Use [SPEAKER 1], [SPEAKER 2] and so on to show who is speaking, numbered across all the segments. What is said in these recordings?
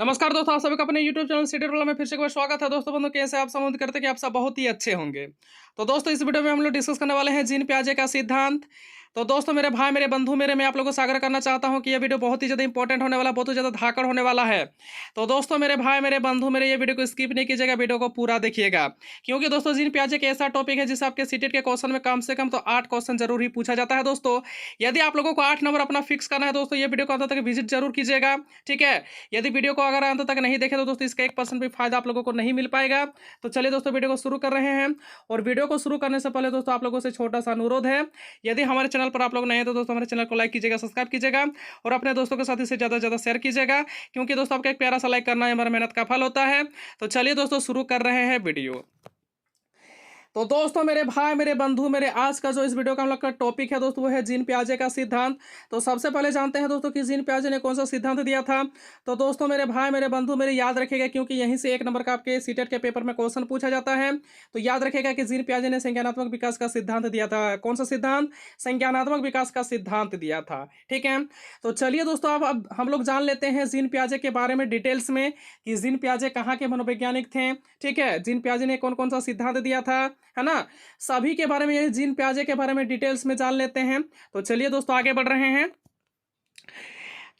[SPEAKER 1] नमस्कार दोस्तों, आप सभी का अपने YouTube चैनल सिटी रोलर में फिर से एक बार स्वागत है। दोस्तों बंधु, कैसे आप सब? उम्मीद करते हैं कि आप सब बहुत ही अच्छे होंगे। तो दोस्तों इस वीडियो में हम लोग डिस्कस करने वाले हैं जीन पियाजे का सिद्धांत। तो दोस्तों मेरे भाई, मेरे बंधु, मैं आप लोगों को सागर करना चाहता हूं कि ये वीडियो बहुत ही ज़्यादा इंपॉर्टेंट होने वाला, बहुत ही ज़्यादा धाकड़ होने वाला है। तो दोस्तों मेरे भाई, मेरे बंधु, ये वीडियो को स्किप नहीं कीजिएगा, वीडियो को पूरा देखिएगा। क्योंकि दोस्तों जीन पियाजे एक ऐसा टॉपिक है जिससे आपके सीटेट के क्वेश्चन में कम से कम तो 8 क्वेश्चन जरूर ही पूछा जाता है। दोस्तों यदि आप लोगों को 8 नंबर अपना फिक्स करना है दोस्तों, ये वीडियो को अंत तक विजिट जरूर कीजिएगा। ठीक है, यदि वीडियो को अगर अंत तक नहीं देखे तो दोस्तों इसका 1% भी फायदा आप लोगों को नहीं मिल पाएगा। तो चलिए दोस्तों वीडियो को शुरू कर रहे हैं। और वीडियो को शुरू करने से पहले दोस्तों आप लोगों से छोटा सा अनुरोध है, यदि हमारे चैनल पर आप लोग नए हैं तो दोस्तों हमारे चैनल को लाइक कीजिएगा, सब्सक्राइब कीजिएगा और अपने दोस्तों के साथ इसे ज़्यादा से ज़्यादा शेयर कीजिएगा। क्योंकि दोस्तों आपका एक प्यारा सा लाइक करना हमारा मेहनत का फल होता है। तो चलिए दोस्तों शुरू कर रहे हैं वीडियो। तो दोस्तों मेरे भाई, मेरे बंधु, आज का जो इस वीडियो का हम लोग का टॉपिक है दोस्तों वो है जीन पियाजे का सिद्धांत। तो सबसे पहले जानते हैं दोस्तों कि जीन पियाजे ने कौन सा सिद्धांत दिया था। तो दोस्तों मेरे भाई, मेरे बंधु, याद रखिएगा क्योंकि यहीं से 1 नंबर का आपके सीटेट के पेपर में क्वेश्चन पूछा जाता है। तो याद रखिएगा कि जीन पियाजे ने संज्ञानात्मक विकास का सिद्धांत दिया था। कौन सा सिद्धांत? संज्ञानात्मक विकास का सिद्धांत दिया था। ठीक है, तो चलिए दोस्तों अब हम लोग जान लेते हैं जीन पियाजे के बारे में डिटेल्स में कि जीन पियाजे कहाँ के मनोवैज्ञानिक थे। ठीक है, जीन पियाजे ने कौन कौन सा सिद्धांत दिया था, है ना, सभी के बारे में, ये जीन पियाजे के बारे में डिटेल्स में जान लेते हैं। तो चलिए दोस्तों आगे बढ़ रहे हैं।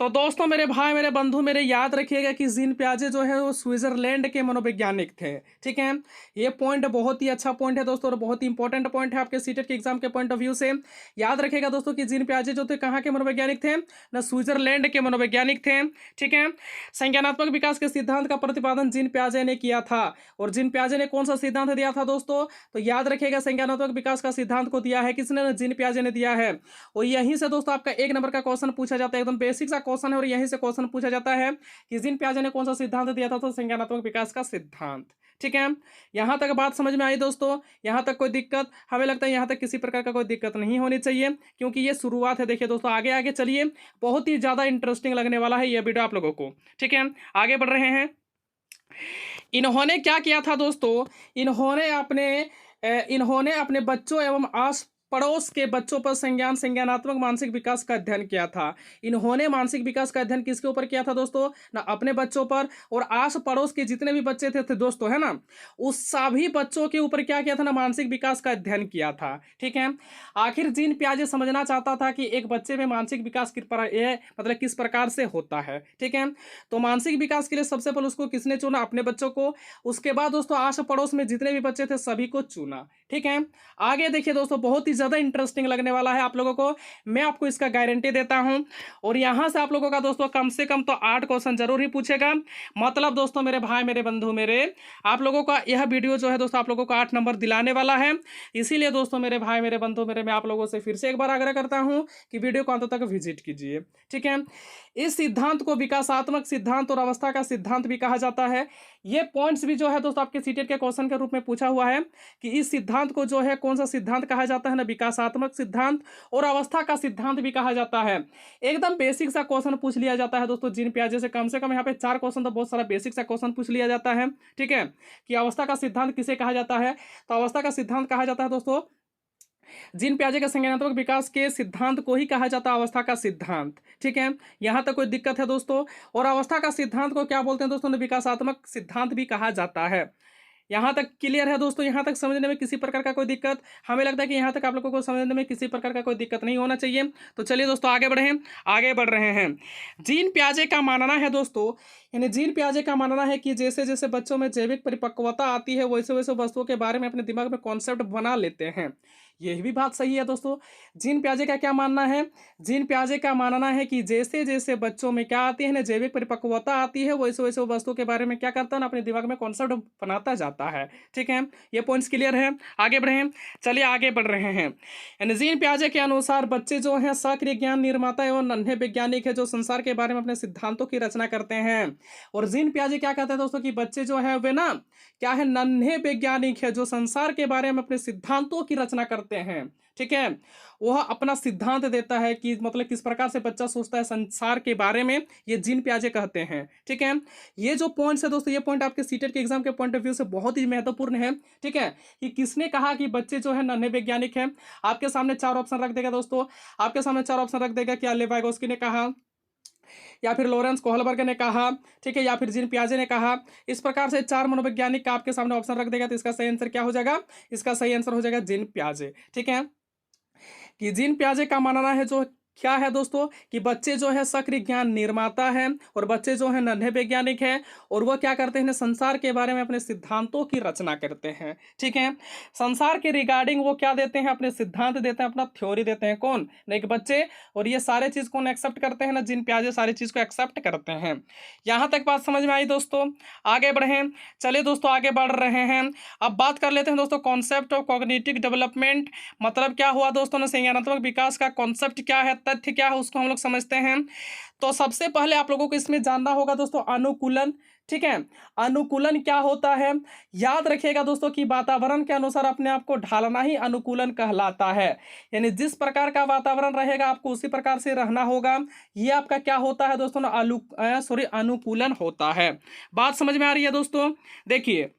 [SPEAKER 1] तो दोस्तों मेरे भाई, मेरे बंधु, याद रखिएगा कि जीन पियाजे जो है वो स्विट्जरलैंड के मनोवैज्ञानिक थे। ठीक है, ये पॉइंट बहुत ही अच्छा पॉइंट है दोस्तों और बहुत ही इंपॉर्टेंट पॉइंट है आपके सीटेट के एग्जाम के पॉइंट ऑफ व्यू से। याद रखिएगा दोस्तों कि जीन पियाजे जो थे कहाँ के मनोवैज्ञानिक थे? ना स्विट्जरलैंड के मनोवैज्ञानिक थे। ठीक है, संज्ञानात्मक विकास के सिद्धांत का प्रतिपादन जीन पियाजे ने किया था। और जीन पियाजे ने कौन सा सिद्धांत दिया था दोस्तों? तो याद रखिएगा संज्ञानात्मक विकास का सिद्धांत को दिया है किसने? जीन पियाजे ने दिया है। और यहीं से दोस्तों आपका 1 नंबर का क्वेश्चन पूछा जाता है, एकदम बेसिक सा क्वेश्चन है और यहीं से क्वेश्चन पूछा जाता है कि जीन पियाजे ने कौन सा सिद्धांत दिया था? तो संज्ञानात्मक विकास का सिद्धांत। ठीक है, यहां तक बात समझ में आई दोस्तों? यहां तक कोई दिक्कत? हमें लगता है यहां तक किसी प्रकार का कोई दिक्कत नहीं होनी चाहिए क्योंकि ये शुरुआत है। देखिए दोस्तों आगे आगे चलिए, बहुत ही ज्यादा इंटरेस्टिंग लगने वाला है ये वीडियो आप लोगों को। ठीक है, आगे बढ़ रहे हैं। इन्होंने क्या किया था दोस्तों? इन्होंने अपने बच्चों एवं आस पड़ोस के बच्चों पर संज्ञानात्मक मानसिक विकास का अध्ययन किया था। इन्होंने मानसिक विकास का अध्ययन किसके ऊपर किया था दोस्तों? ना अपने बच्चों पर, और आस पड़ोस के जितने भी बच्चे थे दोस्तों, है ना, उस सभी बच्चों के ऊपर क्या किया था? ना मानसिक विकास का अध्ययन किया था। ठीक है, आखिर जीन पियाजे समझना चाहता था कि एक बच्चे में मानसिक विकास मतलब किस प्रकार से होता है। ठीक है, तो मानसिक विकास के लिए सबसे पहले उसको किसने चुना? अपने बच्चों को। उसके बाद दोस्तों आस पड़ोस में जितने भी बच्चे थे सभी को चुना। ठीक है, आगे देखिए दोस्तों, बहुत ही ज्यादा इंटरेस्टिंग लगने वाला है आप लोगों को, मैं आपको इसका गारंटी देता हूं। और यहां से आप लोगों का दोस्तों कम से कम तो 8 क्वेश्चन जरूर ही पूछेगा। मतलब दोस्तों मेरे भाई, मेरे बंधु, आप लोगों का यह वीडियो जो है दोस्तों आप लोगों को 8 नंबर दिलाने वाला है। इसीलिए दोस्तों मेरे भाई, मेरे बंधु, मैं आप लोगों से फिर से एक बार आग्रह करता हूं कि वीडियो को अंत तक विजिट कीजिए। ठीक है, इस सिद्धांत को विकासात्मक सिद्धांत और अवस्था का सिद्धांत भी कहा जाता है। ये पॉइंट्स भी जो है दोस्तों आपके सीटेट के क्वेश्चन के रूप में पूछा हुआ है कि इस सिद्धांत को जो है कौन सा सिद्धांत कहा जाता है? ना विकासात्मक सिद्धांत और अवस्था का सिद्धांत भी कहा जाता है। एकदम बेसिक सा क्वेश्चन पूछ लिया जाता है दोस्तों जीन पियाजे से कम यहाँ पे 4 क्वेश्चन, तो बहुत सारा बेसिक सा क्वेश्चन पूछ लिया जाता है। ठीक है, कि अवस्था का सिद्धांत किसे कहा जाता है? तो अवस्था का सिद्धांत कहा जाता है दोस्तों जीन पियाजे के संज्ञानात्मक विकास के सिद्धांत को ही कहा जाता है अवस्था का सिद्धांत। ठीक है, यहां तक कोई दिक्कत है दोस्तों? और अवस्था का सिद्धांत को क्या बोलते हैं दोस्तों? विकासात्मक सिद्धांत भी कहा जाता है। यहाँ तक क्लियर है दोस्तों? यहाँ तक समझने में किसी प्रकार का कोई दिक्कत? हमें लगता है कि यहाँ तक आप लोगों को समझने में किसी प्रकार का कोई दिक्कत नहीं होना चाहिए। तो चलिए दोस्तों आगे बढ़ रहे हैं। जीन पियाजे का मानना है दोस्तों, यानी जीन पियाजे का मानना है कि जैसे जैसे बच्चों में जैविक परिपक्वता आती है वैसे वैसे वस्तुओं के बारे में अपने दिमाग में कॉन्सेप्ट बना लेते हैं। यही भी बात सही है दोस्तों। जीन पियाजे का क्या मानना है? जीन पियाजे का मानना है कि जैसे जैसे बच्चों में क्या आती है ना, जैविक परिपक्वता आती है वैसे वैसे वस्तुओं के बारे में क्या करता है ना, अपने दिमाग में कॉन्सेप्ट बनाता जाता है। ठीक है, ये पॉइंट्स क्लियर है? आगे बढ़े, चलिए आगे बढ़ रहे हैं। यानी जीन पियाजे के अनुसार बच्चे जो हैं सक्रिय ज्ञान निर्माता एवं नन्हे वैज्ञानिक है जो संसार के बारे में अपने सिद्धांतों की रचना करते हैं। और जीन पियाजे क्या कहते हैं दोस्तों कि बच्चे जो है वे ना क्या है, नन्हे वैज्ञानिक है जो संसार के बारे में अपने सिद्धांतों की रचना करते हैं। ठीक है, वह अपना सिद्धांत देता है कि मतलब किस प्रकार से बच्चा सोचता है संसार के बारे में, ये जीन पियाजे कहते हैं। ठीक है, ये जो पॉइंट्स है दोस्तों, ये पॉइंट आपके सीटेट के एग्जाम के पॉइंट ऑफ व्यू से बहुत ही महत्वपूर्ण है। ठीक है, कि किसने कहा कि बच्चे जो है नन्हे वैज्ञानिक हैं? आपके सामने 4 ऑप्शन रख देगा दोस्तों, आपके सामने 4 ऑप्शन रख देगा कि लेवाइगोस्की ने कहा, या फिर लॉरेंस कोहलबर्ग ने कहा, ठीक है, या फिर जीन पियाजे ने कहा। इस प्रकार से 4 मनोवैज्ञानिक का आपके सामने ऑप्शन रख देगा, तो इसका सही आंसर क्या हो जाएगा? इसका सही आंसर हो जाएगा जीन पियाजे, ठीक है। कि जीन पियाजे का मानना है जो क्या है दोस्तों कि बच्चे जो है सक्रिय ज्ञान निर्माता है और बच्चे जो है नन्हे वैज्ञानिक है और वह क्या करते हैं संसार के बारे में अपने सिद्धांतों की रचना करते हैं, ठीक है। संसार के रिगार्डिंग वो क्या देते हैं? अपने सिद्धांत देते हैं, अपना थ्योरी देते हैं। कौन? नहीं, बच्चे। और ये सारे चीज कौन एक्सेप्ट करते हैं? ना जीन पियाजे सारी चीज को एक्सेप्ट करते हैं। यहाँ तक बात समझ में आई दोस्तों? आगे बढ़े, चलिए दोस्तों आगे बढ़ रहे हैं। अब बात कर लेते हैं दोस्तों कॉन्सेप्ट ऑफ कॉग्निटिव डेवलपमेंट, मतलब क्या हुआ दोस्तों ना संज्ञानात्मक विकास का कॉन्सेप्ट क्या है, तथ्य क्या है, उसको हम लोग समझते हैं। तो सबसे पहले आप लोगों को इसमें जानना होगा दोस्तों अनुकूलन, ठीक है। अनुकूलन क्या होता है? याद रखिएगा दोस्तों कि वातावरण के अनुसार अपने आप को ढालना ही अनुकूलन कहलाता है। यानी जिस प्रकार का वातावरण रहेगा आपको उसी प्रकार से रहना होगा। ये आपका क्या होता है दोस्तों ना अनुकूलन होता है। बात समझ में आ रही है दोस्तों? देखिए,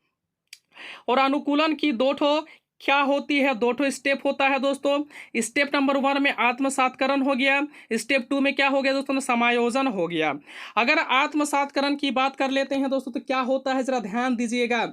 [SPEAKER 1] और अनुकूलन की दो ठो क्या होती है? दो ठो स्टेप होता है दोस्तों। स्टेप नंबर 1 में आत्मसातकरण हो गया, स्टेप 2 में क्या हो गया दोस्तों? समायोजन हो गया। अगर आत्मसातकरण की बात कर लेते हैं दोस्तों तो क्या होता है, जरा ध्यान दीजिएगा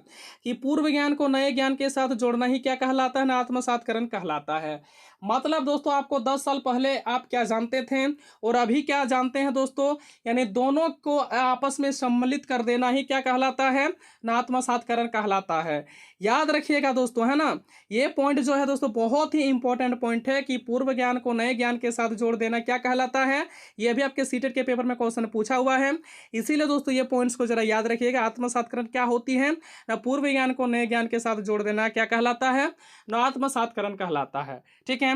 [SPEAKER 1] कि पूर्व ज्ञान को नए ज्ञान के साथ जोड़ना ही क्या कहलाता है ना? आत्मसातकरण कहलाता है। मतलब दोस्तों आपको 10 साल पहले आप क्या जानते थे और अभी क्या जानते हैं दोस्तों, यानी दोनों को आपस में सम्मिलित कर देना ही क्या कहलाता है ना? आत्मसातकरण कहलाता है। याद रखिएगा दोस्तों, है ना, ये पॉइंट जो है दोस्तों बहुत ही इंपॉर्टेंट पॉइंट है कि पूर्व ज्ञान को नए ज्ञान के साथ जोड़ देना क्या कहलाता है। ये भी आपके सीटेट के पेपर में क्वेश्चन पूछा हुआ है, इसीलिए दोस्तों ये पॉइंट्स को जरा याद रखिएगा। आत्मसातकरण क्या होती है ना? पूर्व ज्ञान को नए ज्ञान के साथ जोड़ देना क्या कहलाता है ना? आत्मसातकरण कहलाता है, ठीक है।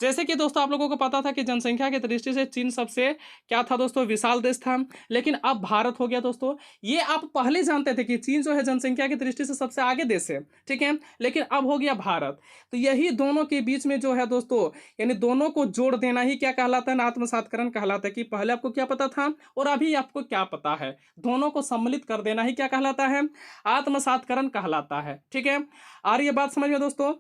[SPEAKER 1] जैसे कि दोस्तों आप लोगों को पता था कि जनसंख्या की दृष्टि से चीन सबसे क्या था दोस्तों? विशाल देश था, लेकिन अब भारत हो गया दोस्तों। ये आप पहले जानते थे कि चीन जो है जनसंख्या की दृष्टि से सबसे आगे देश है, ठीक है, लेकिन अब हो गया भारत। तो यही दोनों के बीच में जो है दोस्तों, यानी दोनों को जोड़ देना ही क्या कहलाता है? आत्मसातकरण कहलाता है। कि पहले आपको क्या पता था और अभी आपको क्या पता है, दोनों को सम्मिलित कर देना ही क्या कहलाता है? आत्मसातकरण कहलाता है, ठीक है। आ रही है बात समझ में दोस्तों?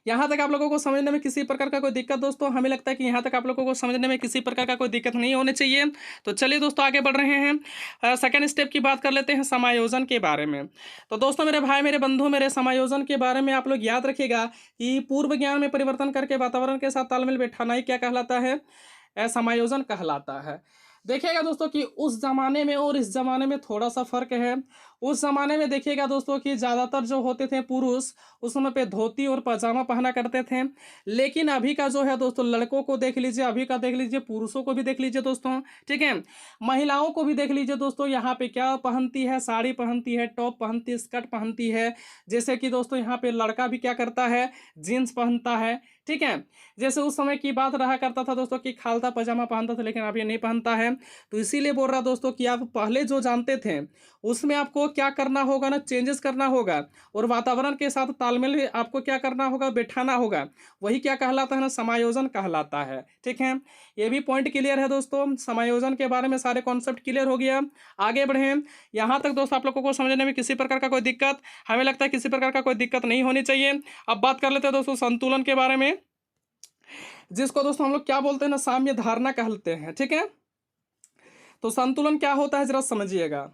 [SPEAKER 1] यहाँ तक आप लोगों को समझने में किसी प्रकार का कोई दिक्कत दोस्तों? हमें लगता है कि यहाँ तक आप लोगों को समझने में किसी प्रकार का कोई दिक्कत नहीं होनी चाहिए। तो चलिए दोस्तों आगे बढ़ रहे हैं। सेकंड स्टेप की बात कर लेते हैं समायोजन के बारे में। तो दोस्तों मेरे भाई मेरे बंधु मेरे समायोजन के बारे में आप लोग याद रखिएगा कि पूर्व ज्ञान में परिवर्तन करके वातावरण के साथ तालमेल बैठाना ही क्या कहलाता है? समायोजन कहलाता है। देखिएगा दोस्तों कि उस जमाने में और इस जमाने में थोड़ा सा फर्क है। उस जमाने में देखिएगा दोस्तों कि ज़्यादातर जो होते थे पुरुष उस समय पे धोती और पजामा पहना करते थे, लेकिन अभी का जो है दोस्तों लड़कों को देख लीजिए, अभी का देख लीजिए, पुरुषों को भी देख लीजिए दोस्तों, ठीक है, महिलाओं को भी देख लीजिए दोस्तों। यहाँ पे क्या पहनती है? साड़ी पहनती है, टॉप पहनती है, स्कर्ट पहनती है। जैसे कि दोस्तों यहाँ पे लड़का भी क्या करता है? जीन्स पहनता है, ठीक है। जैसे उस समय की बात रहा करता था दोस्तों कि खालता पजामा पहनता था, लेकिन अब ये नहीं पहनता है। तो इसीलिए बोल रहा दोस्तों कि आप पहले जो जानते थे उसमें आपको क्या करना होगा ना? चेंजेस करना होगा और वातावरण के साथ तालमेल आपको क्या करना होगा? बैठाना होगा। वही क्या कहलाता है ना? समायोजन कहलाता है, ठीक है। ये भी पॉइंट क्लियर है दोस्तों। समायोजन के बारे में सारे कॉन्सेप्ट क्लियर हो गया। आगे बढ़े। यहाँ तक दोस्तों आप लोगों को समझने में किसी प्रकार का कोई दिक्कत? हमें लगता है किसी प्रकार का कोई दिक्कत नहीं होनी चाहिए। अब बात कर लेते हैं दोस्तों संतुलन के बारे में, जिसको दोस्तों हम लोग क्या बोलते हैं ना? साम्य धारणा कहते हैं, ठीक है। तो संतुलन क्या होता है जरा समझिएगा।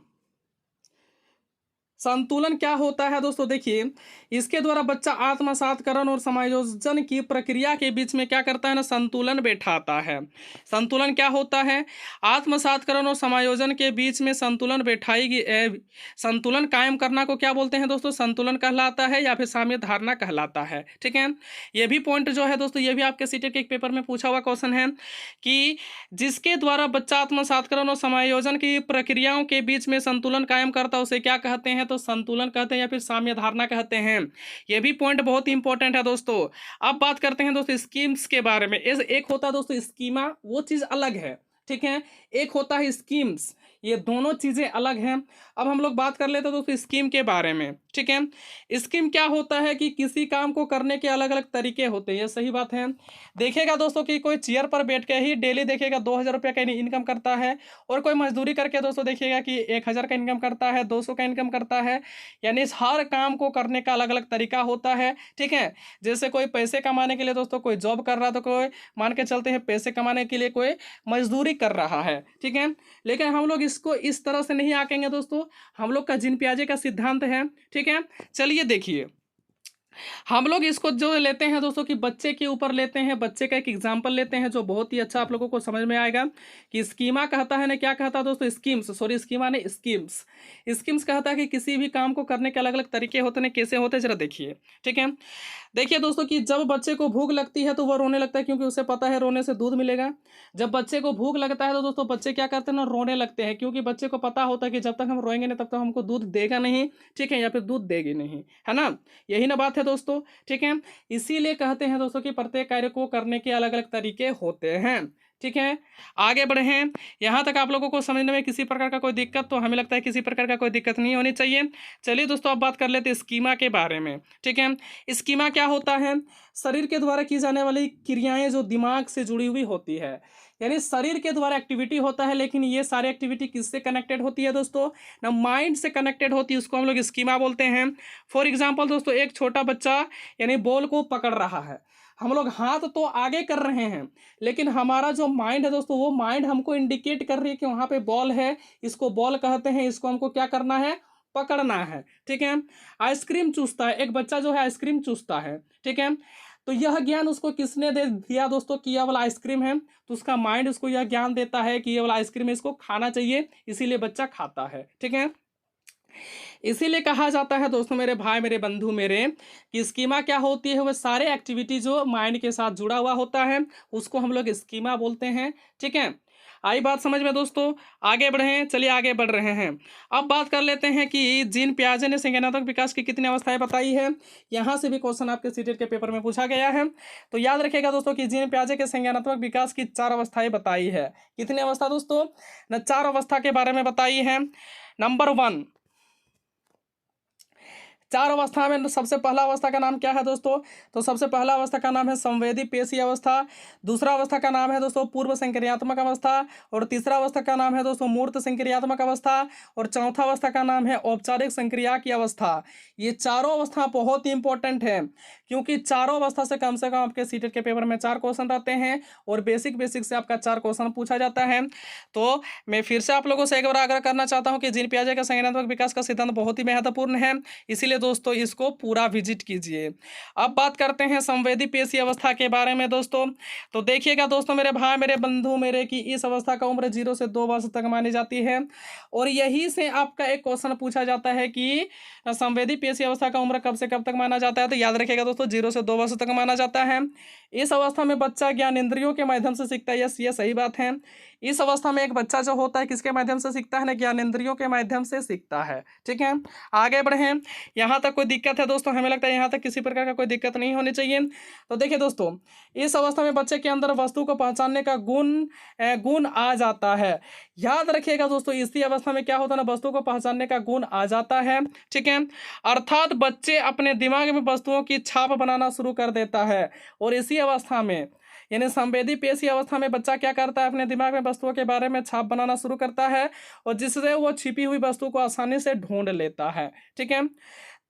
[SPEAKER 1] संतुलन क्या होता है दोस्तों? देखिए, इसके द्वारा बच्चा आत्मसातकरण और समायोजन की प्रक्रिया के बीच में क्या करता है ना? संतुलन बैठाता है। संतुलन क्या होता है? आत्मसातकरण और समायोजन के बीच में संतुलन बैठाई संतुलन कायम करना को क्या बोलते हैं दोस्तों? संतुलन कहलाता है या फिर साम्य धारणा कहलाता है, ठीक है। ये भी पॉइंट जो है दोस्तों, ये भी आपके सीटेट के एक पेपर में पूछा हुआ क्वेश्चन है कि जिसके द्वारा बच्चा आत्मसातकरण और समायोजन की प्रक्रियाओं के बीच में संतुलन कायम करता है उसे क्या कहते हैं? तो संतुलन कहते हैं या फिर साम्य धारणा कहते हैं। यह भी पॉइंट बहुत इंपॉर्टेंट है दोस्तों। अब बात करते हैं दोस्तों स्कीम्स के बारे में। एक होता है दोस्तों स्कीमा, वो चीज अलग है, ठीक है। एक होता है स्कीम्स, ये दोनों चीज़ें अलग हैं। अब हम लोग बात कर लेते हैं दोस्तों स्कीम के बारे में, ठीक है। स्कीम क्या होता है कि किसी काम को करने के अलग अलग तरीके होते हैं, ये सही बात है। देखिएगा दोस्तों कि कोई चेयर पर बैठ के ही डेली देखिएगा 2,000 रुपये का इनकम करता है, और कोई मजदूरी करके दोस्तों देखिएगा कि 1,000 का इनकम करता है, 200 का इनकम करता है। यानी इस हर काम को करने का अलग अलग तरीका होता है, ठीक है। जैसे कोई पैसे कमाने के लिए दोस्तों कोई जॉब कर रहा है, तो कोई मान के चलते हैं पैसे कमाने के लिए कोई मजदूरी कर रहा है, ठीक है। लेकिन हम लोग इसको इस तरह से नहीं आकेंगे दोस्तों, हम लोग का जिन पियाजे का सिद्धांत है, ठीक है। चलिए देखिए, हम लोग इसको जो लेते हैं दोस्तों कि बच्चे के ऊपर लेते हैं, बच्चे का एक एग्जाम्पल लेते हैं जो बहुत ही अच्छा आप लोगों को समझ में आएगा कि स्कीमा कहता है ना, क्या कहता है दोस्तों, स्कीम्स, सॉरी स्कीमा नहीं, स्कीम्स। स्कीम्स कहता है कि किसी भी काम को करने के अलग अलग तरीके होते हैं, कैसे होते हैं जरा देखिए, ठीक है। देखिए दोस्तों कि जब बच्चे को भूख लगती है तो वह रोने लगता है, क्योंकि उसे पता है रोने से दूध मिलेगा। जब बच्चे को भूख लगता है तो दोस्तों बच्चे क्या करते हैं ना, रोने लगते हैं, क्योंकि बच्चे को पता होता है कि जब तक हम रोएंगे नहीं तब तक हमको दूध देगा नहीं, ठीक है, या फिर दूध देगी नहीं, है ना। यही ना बात है दोस्तों, ठीक है। इसीलिए कहते हैं दोस्तों कि प्रत्येक कार्य को करने के अलग अलग तरीके होते हैं, ठीक है। आगे बढ़े हैं, यहाँ तक आप लोगों को समझने में किसी प्रकार का कोई दिक्कत, तो हमें लगता है किसी प्रकार का कोई दिक्कत नहीं होनी चाहिए। चलिए दोस्तों अब बात कर लेते हैं स्कीमा के बारे में, ठीक है। स्कीमा क्या होता है, शरीर के द्वारा की जाने वाली क्रियाएं जो दिमाग से जुड़ी हुई होती है, यानी शरीर के द्वारा एक्टिविटी होता है, लेकिन ये सारी एक्टिविटी किससे कनेक्टेड होती है दोस्तों, ना माइंड से कनेक्टेड होती है, उसको हम लोग स्कीमा बोलते हैं। फॉर एग्जाम्पल दोस्तों, एक छोटा बच्चा यानी बॉल को पकड़ रहा है, हम लोग हाथ तो आगे कर रहे हैं, लेकिन हमारा जो माइंड है दोस्तों, वो माइंड हमको इंडिकेट कर रही है कि वहाँ पे बॉल है, इसको बॉल कहते हैं, इसको हमको क्या करना है, पकड़ना है, ठीक है। आइसक्रीम चूसता है, एक बच्चा जो है आइसक्रीम चूसता है, ठीक है। तो यह ज्ञान उसको किसने दे दिया दोस्तों कि यह वाला आइसक्रीम है, तो उसका माइंड उसको यह ज्ञान देता है कि ये वाला आइसक्रीम है, इसको खाना चाहिए, इसीलिए बच्चा खाता है, ठीक है। इसीलिए कहा जाता है दोस्तों मेरे भाई मेरे बंधु मेरे, कि स्कीमा क्या होती है, वह सारे एक्टिविटी जो माइंड के साथ जुड़ा हुआ होता है उसको हम लोग स्कीमा बोलते हैं, ठीक है। आई बात समझ में दोस्तों, आगे बढ़े, चलिए आगे बढ़ रहे हैं। अब बात कर लेते हैं कि जीन पियाजे ने संज्ञानात्मक विकास की कितनी अवस्थाएं बताई है। यहाँ से भी क्वेश्चन आपके सीटेट के पेपर में पूछा गया है, तो याद रखिएगा दोस्तों कि जीन पियाजे के संज्ञानात्मक विकास की 4 अवस्थाएं बताई है। कितनी अवस्था दोस्तों, न 4 अवस्था के बारे में बताई है। नंबर 1, 4 अवस्था में सबसे पहला अवस्था का नाम क्या है दोस्तों, तो सबसे पहला अवस्था का नाम है संवेदी पेशी अवस्था, दूसरा अवस्था का नाम है दोस्तों पूर्व संक्रियात्मक अवस्था, और तीसरा अवस्था का नाम है दोस्तों मूर्त संक्रियात्मक अवस्था, और चौथा अवस्था का नाम है औपचारिक संक्रिया की अवस्था। ये चारों अवस्था बहुत ही इंपॉर्टेंट है, क्योंकि चारों अवस्था से कम आपके सीटेट के पेपर में 4 क्वेश्चन रहते हैं, और बेसिक से आपका 4 क्वेश्चन पूछा जाता है। तो मैं फिर से आप लोगों से एक बार आग्रह करना चाहता हूँ कि जीन पियाजे का संज्ञानात्मक विकास का सिद्धांत बहुत ही महत्वपूर्ण है, इसीलिए दोस्तों इसको पूरा विजिट कीजिए। अब बात करते हैं संवेदी पेशी अवस्था के बारे में दोस्तों, तो देखिएगा दोस्तों मेरे भाई मेरे बंधु मेरे, कि इस अवस्था का उम्र 0 से 2 वर्ष तक मानी जाती है, और यही से आपका एक क्वेश्चन पूछा जाता है कि संवेदी पेशी अवस्था का उम्र कब से कब तक माना जाता है, तो याद रखिएगा दोस्तों 0 से 2 वर्ष तक माना जाता है। इस अवस्था में बच्चा ज्ञान इंद्रियों के माध्यम से सीखता है, यस ये सही बात है। इस अवस्था में एक बच्चा जो होता है किसके माध्यम से सीखता है ना, ज्ञान इंद्रियों के माध्यम से सीखता है, ठीक है। आगे बढ़े, यहाँ तक कोई दिक्कत है दोस्तों, हमें लगता है यहाँ तक किसी प्रकार का कोई दिक्कत नहीं होनी चाहिए। तो देखिए दोस्तों, इस अवस्था में बच्चे के अंदर वस्तु को पहचानने का गुण आ जाता है। याद रखिएगा दोस्तों, इसी अवस्था में क्या होता है ना, वस्तु को पहचानने का गुण आ जाता है, ठीक है। अर्थात बच्चे अपने दिमाग में वस्तुओं की छाप बनाना शुरू कर देता है, और इसी अवस्था में यानी संवेदी पेशी अवस्था में बच्चा क्या करता है, अपने दिमाग में वस्तुओं के बारे में छाप बनाना शुरू करता है, और जिससे वो छिपी हुई वस्तु को आसानी से ढूंढ लेता है, ठीक है।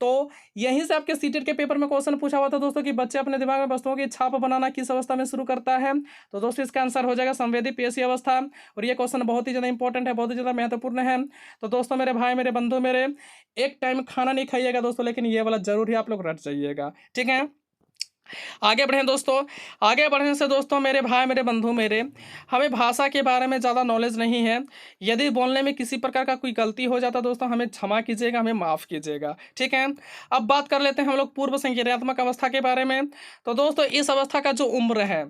[SPEAKER 1] तो यहीं से आपके सीटेट के पेपर में क्वेश्चन पूछा हुआ था दोस्तों कि बच्चे अपने दिमाग में वस्तुओं की छाप बनाना किस अवस्था में शुरू करता है, तो दोस्तों इसका आंसर हो जाएगा संवेदी पेशी अवस्था। और ये क्वेश्चन बहुत ही ज़्यादा इंपॉर्टेंट है, बहुत ही ज़्यादा महत्वपूर्ण है। तो दोस्तों मेरे भाई मेरे बंधु मेरे, एक टाइम खाना नहीं खाइएगा दोस्तों, लेकिन ये वाला जरूर ही आप लोग रट जाइएगा, ठीक है। आगे बढ़ें दोस्तों, आगे बढ़ने से दोस्तों मेरे भाई मेरे बंधु मेरे, हमें भाषा के बारे में ज़्यादा नॉलेज नहीं है। यदि बोलने में किसी प्रकार का कोई गलती हो जाता दोस्तों, हमें क्षमा कीजिएगा, हमें माफ़ कीजिएगा, ठीक है। अब बात कर लेते हैं हम लोग पूर्व संक्रियात्मक अवस्था के बारे में। तो दोस्तों इस अवस्था का जो उम्र है,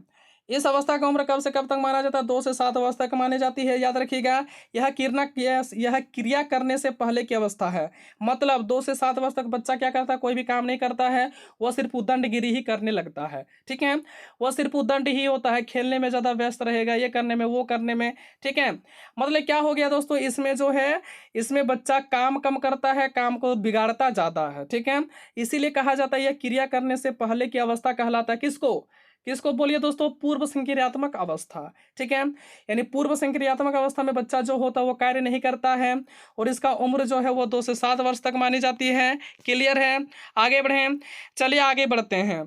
[SPEAKER 1] इस अवस्था का उम्र कब से कब तक माना जाता है? 2 से 7 अवस्था तक मानी जाती है। याद रखिएगा, यह क्रिया करने से पहले की अवस्था है। मतलब 2 से 7 वर्ष तक बच्चा क्या करता है? कोई भी काम नहीं करता है, वह सिर्फ उद्दंडगिरी ही करने लगता है, ठीक है? वह सिर्फ उद्दंड ही होता है, खेलने में ज़्यादा व्यस्त रहेगा, ये करने में, वो करने में, ठीक है? मतलब क्या हो गया दोस्तों, इसमें जो है, इसमें बच्चा काम कम करता है, काम को बिगाड़ता ज़्यादा है, ठीक है? इसीलिए कहा जाता है यह क्रिया करने से पहले की अवस्था कहलाता है। किसको? किसको बोलिए दोस्तों? पूर्व संक्रियात्मक अवस्था, ठीक है? यानी पूर्व संक्रियात्मक अवस्था में बच्चा जो होता है वो कार्य नहीं करता है और इसका उम्र जो है वो 2 से 7 वर्ष तक मानी जाती है। क्लियर है? आगे बढ़ें, चलिए आगे बढ़ते हैं।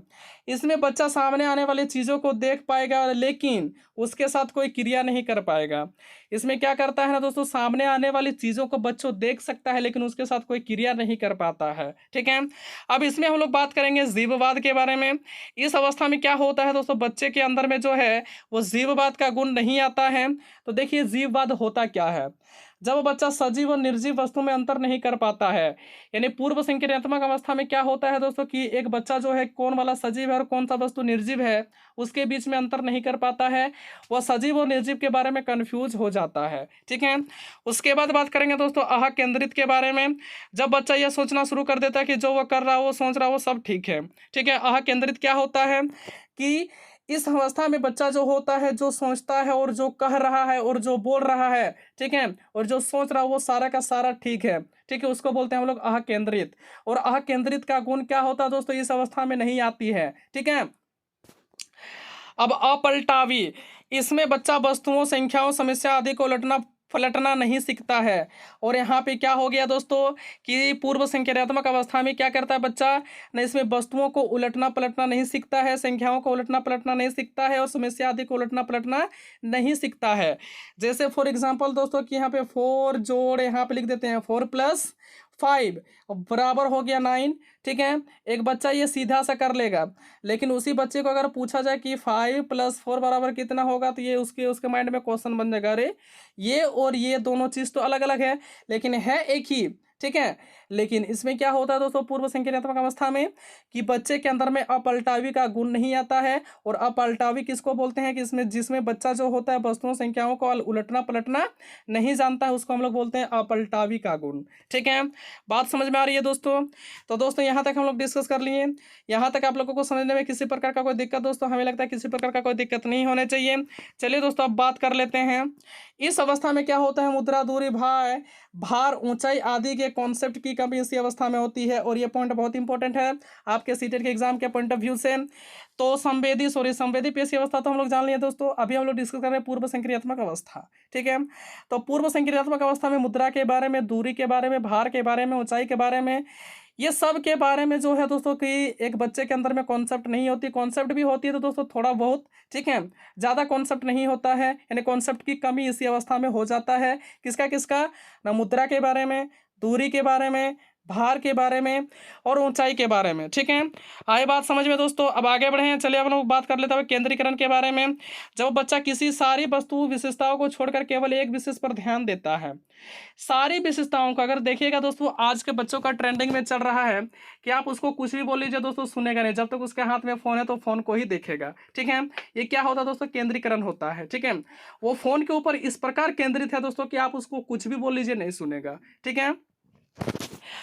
[SPEAKER 1] इसमें बच्चा सामने आने वाली चीज़ों को देख पाएगा लेकिन उसके साथ कोई क्रिया नहीं कर पाएगा। इसमें क्या करता है ना दोस्तों, सामने आने वाली चीज़ों को बच्चों देख सकता है लेकिन उसके साथ कोई क्रिया नहीं कर पाता है, ठीक है? अब इसमें हम लोग बात करेंगे जीववाद के बारे में। इस अवस्था में क्या होता है दोस्तों, बच्चे के अंदर में जो है वो जीववाद का गुण नहीं आता है। तो देखिए जीववाद होता क्या है? जब बच्चा सजीव और निर्जीव वस्तु में अंतर नहीं कर पाता है, यानी पूर्व संक्रियात्मक अवस्था में क्या होता है दोस्तों कि एक बच्चा जो है कौन वाला सजीव है और कौन सा वस्तु निर्जीव है उसके बीच में अंतर नहीं कर पाता है, वह सजीव और निर्जीव के बारे में कंफ्यूज हो जाता है, ठीक है? उसके बाद बात करेंगे दोस्तों अहा केंद्रित के बारे में। जब बच्चा यह सोचना शुरू कर देता है कि जो वह कर रहा है, वो सोच रहा है, वो सब ठीक है, ठीक है? अहा केंद्रित क्या होता है कि इस अवस्था में बच्चा जो होता है, जो सोचता है और जो कह रहा है और जो बोल रहा है, ठीक है, और जो सोच रहा है वो सारा का सारा ठीक है, ठीक है? उसको बोलते हैं हम लोग अह केंद्रित। और अह केंद्रित का गुण क्या होता है दोस्तों, इस अवस्था में नहीं आती है, ठीक है? अब अपलटावी, इसमें बच्चा वस्तुओं, संख्याओं, समस्या आदि को उलटना पलटना नहीं सीखता है। और यहाँ पे क्या हो गया दोस्तों कि पूर्व संक्रियात्मक अवस्था में क्या करता है बच्चा ना, इसमें वस्तुओं को उलटना पलटना नहीं सीखता है, संख्याओं को उलटना पलटना नहीं सीखता है और समस्या आदि को उलटना पलटना नहीं सीखता है। जैसे फॉर एग्जांपल दोस्तों कि यहाँ पे 4 जोड़ यहाँ पे लिख देते हैं 4+5 बराबर हो गया 9, ठीक है? एक बच्चा ये सीधा सा कर लेगा, लेकिन उसी बच्चे को अगर पूछा जाए कि 5+4 बराबर कितना होगा तो ये उसके माइंड में क्वेश्चन बन जाएगा, अरे ये और ये दोनों चीज़ तो अलग अलग है लेकिन है एक ही, ठीक है? लेकिन इसमें क्या होता है दोस्तों पूर्व संक्रियात्मक अवस्था में कि बच्चे के अंदर में अपलटावी का गुण नहीं आता है। और अपलटावी किसको बोलते हैं कि इसमें जिसमें बच्चा जो होता है वस्तुओं, संख्याओं को उलटना पलटना नहीं जानता है, उसको हम लोग बोलते हैं अपलटावी का गुण, ठीक है? बात समझ में आ रही है दोस्तों? तो दोस्तों यहाँ तक हम लोग डिस्कस कर लिए। यहाँ तक आप लोगों को समझने में किसी प्रकार का कोई दिक्कत दोस्तों, हमें लगता है किसी प्रकार का कोई दिक्कत नहीं होने चाहिए। चलिए दोस्तों अब बात कर लेते हैं इस अवस्था में क्या होता है। मुद्रा, दूरी, भार, ऊंचाई आदि के कॉन्सेप्ट की कमी इसी अवस्था में होती है और ये पॉइंट बहुत इंपॉर्टेंट है आपके सीटेट के एग्जाम के पॉइंट ऑफ व्यू से। तो संवेदी पेशी अवस्था तो हम लोग जान लिए दोस्तों। अभी हम लोग डिस्कस कर रहे हैं पूर्व संक्रियात्मक अवस्था, ठीक है? तो पूर्व संक्रियात्मक अवस्था में मुद्रा के बारे में, दूरी के बारे में, भार के बारे में, ऊंचाई के बारे में, ये सब के बारे में जो है दोस्तों कि एक बच्चे के अंदर में कॉन्सेप्ट नहीं होती, कॉन्सेप्ट भी होती है तो दोस्तों थोड़ा बहुत, ठीक है? ज़्यादा कॉन्सेप्ट नहीं होता है, यानी कॉन्सेप्ट की कमी इसी अवस्था में हो जाता है। किसका किसका ना, मुद्रा के बारे में, दूरी के बारे में, भार के बारे में और ऊंचाई के बारे में, ठीक है? आए बात समझ में दोस्तों? अब आगे बढ़े हैं, चलिए हम लोग बात कर लेते हैं केंद्रीकरण के बारे में। जब बच्चा किसी सारी वस्तु विशेषताओं को छोड़कर केवल एक विशेष पर ध्यान देता है, सारी विशेषताओं को अगर देखिएगा दोस्तों, आज के बच्चों का ट्रेंडिंग में चल रहा है कि आप उसको कुछ भी बोल लीजिए दोस्तों, सुनेगा नहीं। जब तक उसके हाथ में फ़ोन है तो फ़ोन को ही देखेगा, ठीक है? ये क्या होता है दोस्तों, केंद्रीकरण होता है, ठीक है? वो फ़ोन के ऊपर इस प्रकार केंद्रित है दोस्तों कि आप उसको कुछ भी बोल लीजिए नहीं सुनेगा, ठीक है?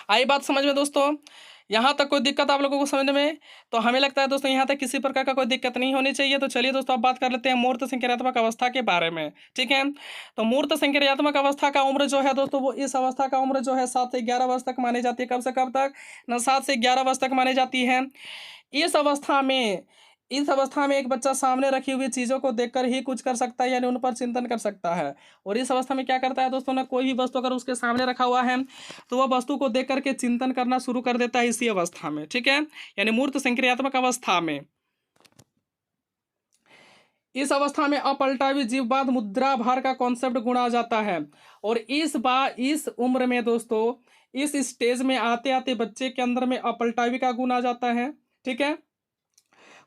[SPEAKER 1] आई बात समझ में दोस्तों? यहाँ तक कोई दिक्कत आप लोगों को समझने में? तो हमें लगता है दोस्तों यहाँ तक किसी प्रकार का कोई दिक्कत नहीं होनी चाहिए। तो चलिए दोस्तों अब बात कर लेते हैं मूर्त संक्रियात्मक अवस्था के बारे में, ठीक है? तो मूर्त संक्रियात्मक अवस्था का उम्र जो है दोस्तों, वो इस अवस्था का उम्र जो है 7 से 11 वर्ष तक मानी जाती है। कब से कब तक ना, 7 से 11 वर्ष तक मानी जाती है। इस अवस्था में एक बच्चा सामने रखी हुई चीज़ों को देखकर ही कुछ कर सकता है, यानी उन पर चिंतन कर सकता है। और इस अवस्था में क्या करता है दोस्तों ना, कोई भी वस्तु अगर उसके सामने रखा हुआ है तो वह वस्तु को देख करके चिंतन करना शुरू कर देता है इसी अवस्था में, ठीक है? यानी मूर्त संक्रियात्मक अवस्था में। इस अवस्था में अपलटावी जीववाद, मुद्रा, भार का कॉन्सेप्ट गुणा जाता है। और इस उम्र में दोस्तों, इस स्टेज में आते आते बच्चे के अंदर में अपलटावी का गुण आ जाता है, ठीक है?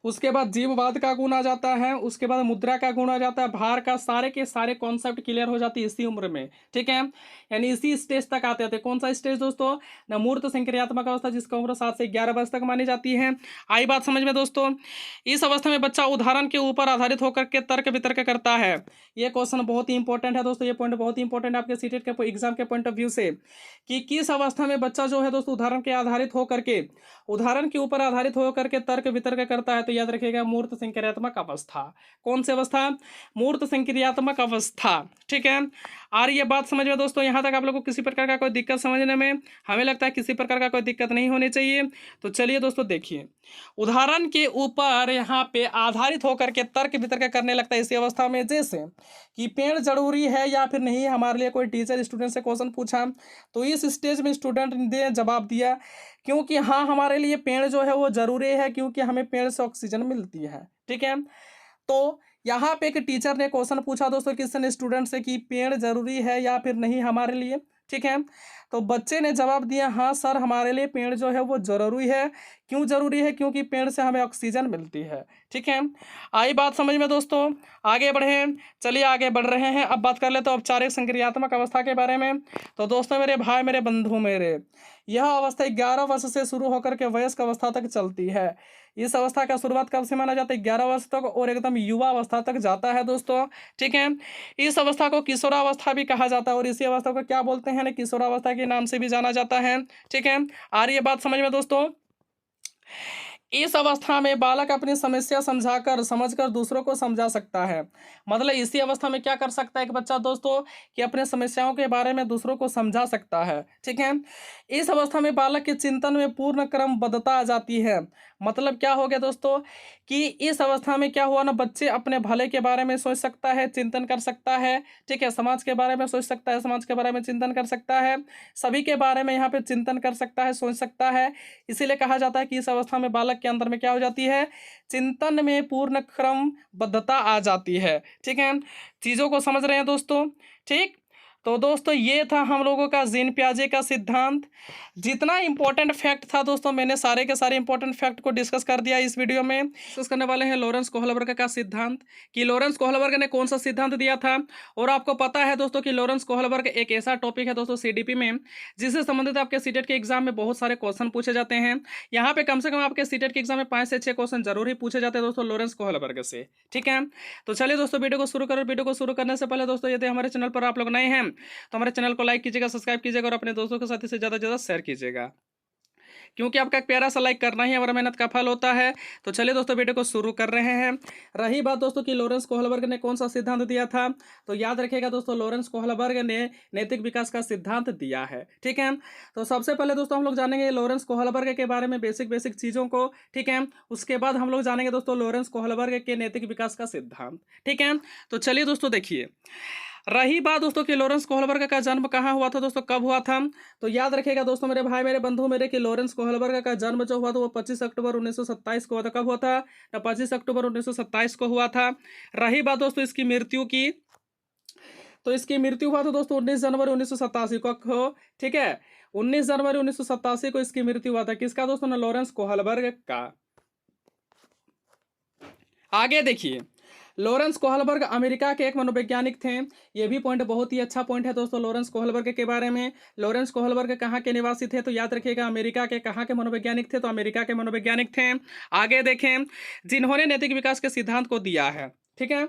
[SPEAKER 1] उसके बाद जीववाद का गुण आ जाता है, उसके बाद मुद्रा का गुण आ जाता है, भार का, सारे के सारे कॉन्सेप्ट क्लियर हो जाती है इसी उम्र में। ठीक है, यानी इसी स्टेज तक आते थे। कौन सा स्टेज दोस्तों? न मूर्त संक्रियात्मक अवस्था, जिसका उम्र 7 से 11 वर्ष तक मानी जाती है। आई बात समझ में दोस्तों? इस अवस्था में बच्चा उदाहरण के ऊपर आधारित होकर के तर्क वितर्क करता है। ये क्वेश्चन बहुत ही इंपॉर्टेंट है दोस्तों, ये पॉइंट बहुत ही इंपॉर्टेंट है आपके सीटेट के एग्जाम के पॉइंट ऑफ व्यू से, कि किस अवस्था में बच्चा जो है दोस्तों उदाहरण के आधारित होकर के, उदाहरण के ऊपर आधारित होकर के तर्क वितर्क करता है। तो याद रखिएगा मूर्त संक्रियात्मक अवस्था। कौन सी अवस्था? मूर्त संक्रियात्मक अवस्था। ठीक है, और ये बात समझ में दोस्तों, यहाँ तक आप लोगों को किसी प्रकार का कोई दिक्कत समझने में? हमें लगता है किसी प्रकार का कोई दिक्कत नहीं होनी चाहिए। तो चलिए दोस्तों देखिए, उदाहरण के ऊपर यहाँ पे आधारित होकर के तर्क वितर्क करने लगता है इसी अवस्था में। जैसे कि पेड़ जरूरी है या फिर नहीं, हमारे लिए कोई टीचर स्टूडेंट से क्वेश्चन पूछा, तो इस स्टेज में स्टूडेंट ने जवाब दिया क्योंकि हाँ हमारे लिए पेड़ जो है वो जरूरी है, क्योंकि हमें पेड़ से ऑक्सीजन मिलती है। ठीक है, तो यहाँ पे एक टीचर ने क्वेश्चन पूछा दोस्तों किसी स्टूडेंट से कि पेड़ जरूरी है या फिर नहीं हमारे लिए। ठीक है, तो बच्चे ने जवाब दिया हाँ सर हमारे लिए पेड़ जो है वो जरूरी है। क्यों जरूरी है? क्योंकि पेड़ से हमें ऑक्सीजन मिलती है। ठीक है, आई बात समझ में दोस्तों? आगे बढ़े, चलिए आगे बढ़ रहे हैं। अब बात कर ले तो औपचारिक संक्रियात्मक अवस्था के बारे में। तो दोस्तों मेरे भाई मेरे बंधु मेरे, यह अवस्था 11 वर्ष से शुरू होकर के वयस्क अवस्था तक चलती है। इस अवस्था का शुरुआत कब से माना जाता है? 11 वर्ष तक, और एकदम युवा अवस्था तक जाता है दोस्तों। ठीक है, इस अवस्था को किशोरावस्था भी कहा जाता है, और इसी अवस्था को क्या बोलते हैं? किशोरावस्था के नाम से भी जाना जाता है। ठीक है, आ रही है बात समझ में दोस्तों? इस अवस्था में बालक अपनी समस्या समझकर दूसरों को समझा सकता है। मतलब इसी अवस्था में क्या कर सकता है एक बच्चा दोस्तों, कि अपने समस्याओं के बारे में दूसरों को समझा सकता है। ठीक है, इस अवस्था में बालक के चिंतन में पूर्ण क्रमबद्धता आ जाती है। मतलब क्या हो गया दोस्तों, कि इस अवस्था में क्या हुआ ना, बच्चे अपने भले के बारे में सोच सकता है, चिंतन कर सकता है। ठीक है, समाज के बारे में सोच सकता है, समाज के बारे में चिंतन कर सकता है, सभी के बारे में यहाँ पे चिंतन कर सकता है, सोच सकता है। इसीलिए कहा जाता है कि इस अवस्था में बालक के अंदर में क्या हो जाती है? चिंतन में पूर्ण क्रमबद्धता आ जाती है। ठीक है, चीज़ों को समझ रहे हैं दोस्तों? ठीक, तो दोस्तों ये था हम लोगों का जीन पियाजे का सिद्धांत। जितना इंपॉर्टेंट फैक्ट था दोस्तों, मैंने सारे के सारे इंपॉर्टेंट फैक्ट को डिस्कस कर दिया इस वीडियो में। डिस्कस करने वाले हैं लॉरेंस कोहलबर्ग का सिद्धांत, कि लॉरेंस कोहलबर्ग ने कौन सा सिद्धांत दिया था। और आपको पता है दोस्तों कि लॉरेंस कोहलबर्ग एक ऐसा टॉपिक है दोस्तों सीडीपी में, जिससे संबंधित आपके सीटेट के एग्जाम में बहुत सारे क्वेश्चन पूछे जाते हैं। यहाँ पे कम से कम आपके सीटेट के एग्जाम में 5 से 6 क्वेश्चन जरूर ही पूछे जाते हैं दोस्तों लॉरेंस कोहलबर्ग से। ठीक है, तो चलिए दोस्तों वीडियो को शुरू करने से पहले दोस्तों, यदि हमारे चैनल पर आप लोग नए हैं तो हमारे चैनल को लाइक कीजिएगा, सब्सक्राइब कीजिएगा, और अपने दोस्तों के साथ इसे ज़्यादा से ज़्यादा शेयर कीजिएगा, क्योंकि आपका एक प्यारा सा लाइक करना ही हमारा मेहनत का फल होता है। तो चलिए दोस्तों वीडियो को शुरू कर रहे हैं। रही बात दोस्तों कि लॉरेंस कोहलबर्ग ने कौन सा सिद्धांत दिया था, तो याद रखिएगा दोस्तों लॉरेंस कोहलबर्ग ने नैतिक विकास का सिद्धांत दिया है। ठीक है, तो सबसे पहले दोस्तों हम लोग जानेंगे लॉरेंस कोहलबर्ग के बारे में बेसिक चीज़ों को। ठीक है, उसके बाद हम लोग जानेंगे दोस्तों लॉरेंस कोहलबर्ग के नैतिक विकास का सिद्धांत। ठीक है, तो चलिए दोस्तों देखिए, रही बात दोस्तों कि लॉरेंस कोहलबर्ग का जन्म कहाँ हुआ था दोस्तों, कब हुआ था, तो याद रखिएगा दोस्तों मेरे भाई मेरे बंधु मेरे, कि लॉरेंस कोहलबर्ग का जन्म जो हुआ था वो 25 अक्टूबर 1927 को हुआ था। कब हुआ था? 25 अक्टूबर 1927 को हुआ था। रही बात दोस्तों इसकी मृत्यु की, तो इसकी मृत्यु हुआ था दोस्तों 19 जनवरी 1987 को। ठीक है, 19 जनवरी 1987 को इसकी मृत्यु हुआ था। किसका दोस्तों? लॉरेंस कोहलबर्ग का। आगे देखिए, लॉरेंस कोहलबर्ग अमेरिका के एक मनोवैज्ञानिक थे। ये भी पॉइंट बहुत ही अच्छा पॉइंट है दोस्तों लॉरेंस कोहलबर्ग के बारे में। लॉरेंस कोहलबर्ग कहाँ के निवासी थे, तो याद रखिएगा अमेरिका के। कहाँ के मनोवैज्ञानिक थे, तो अमेरिका के मनोवैज्ञानिक थे। आगे देखें, जिन्होंने नैतिक विकास के सिद्धांत को दिया है। ठीक है,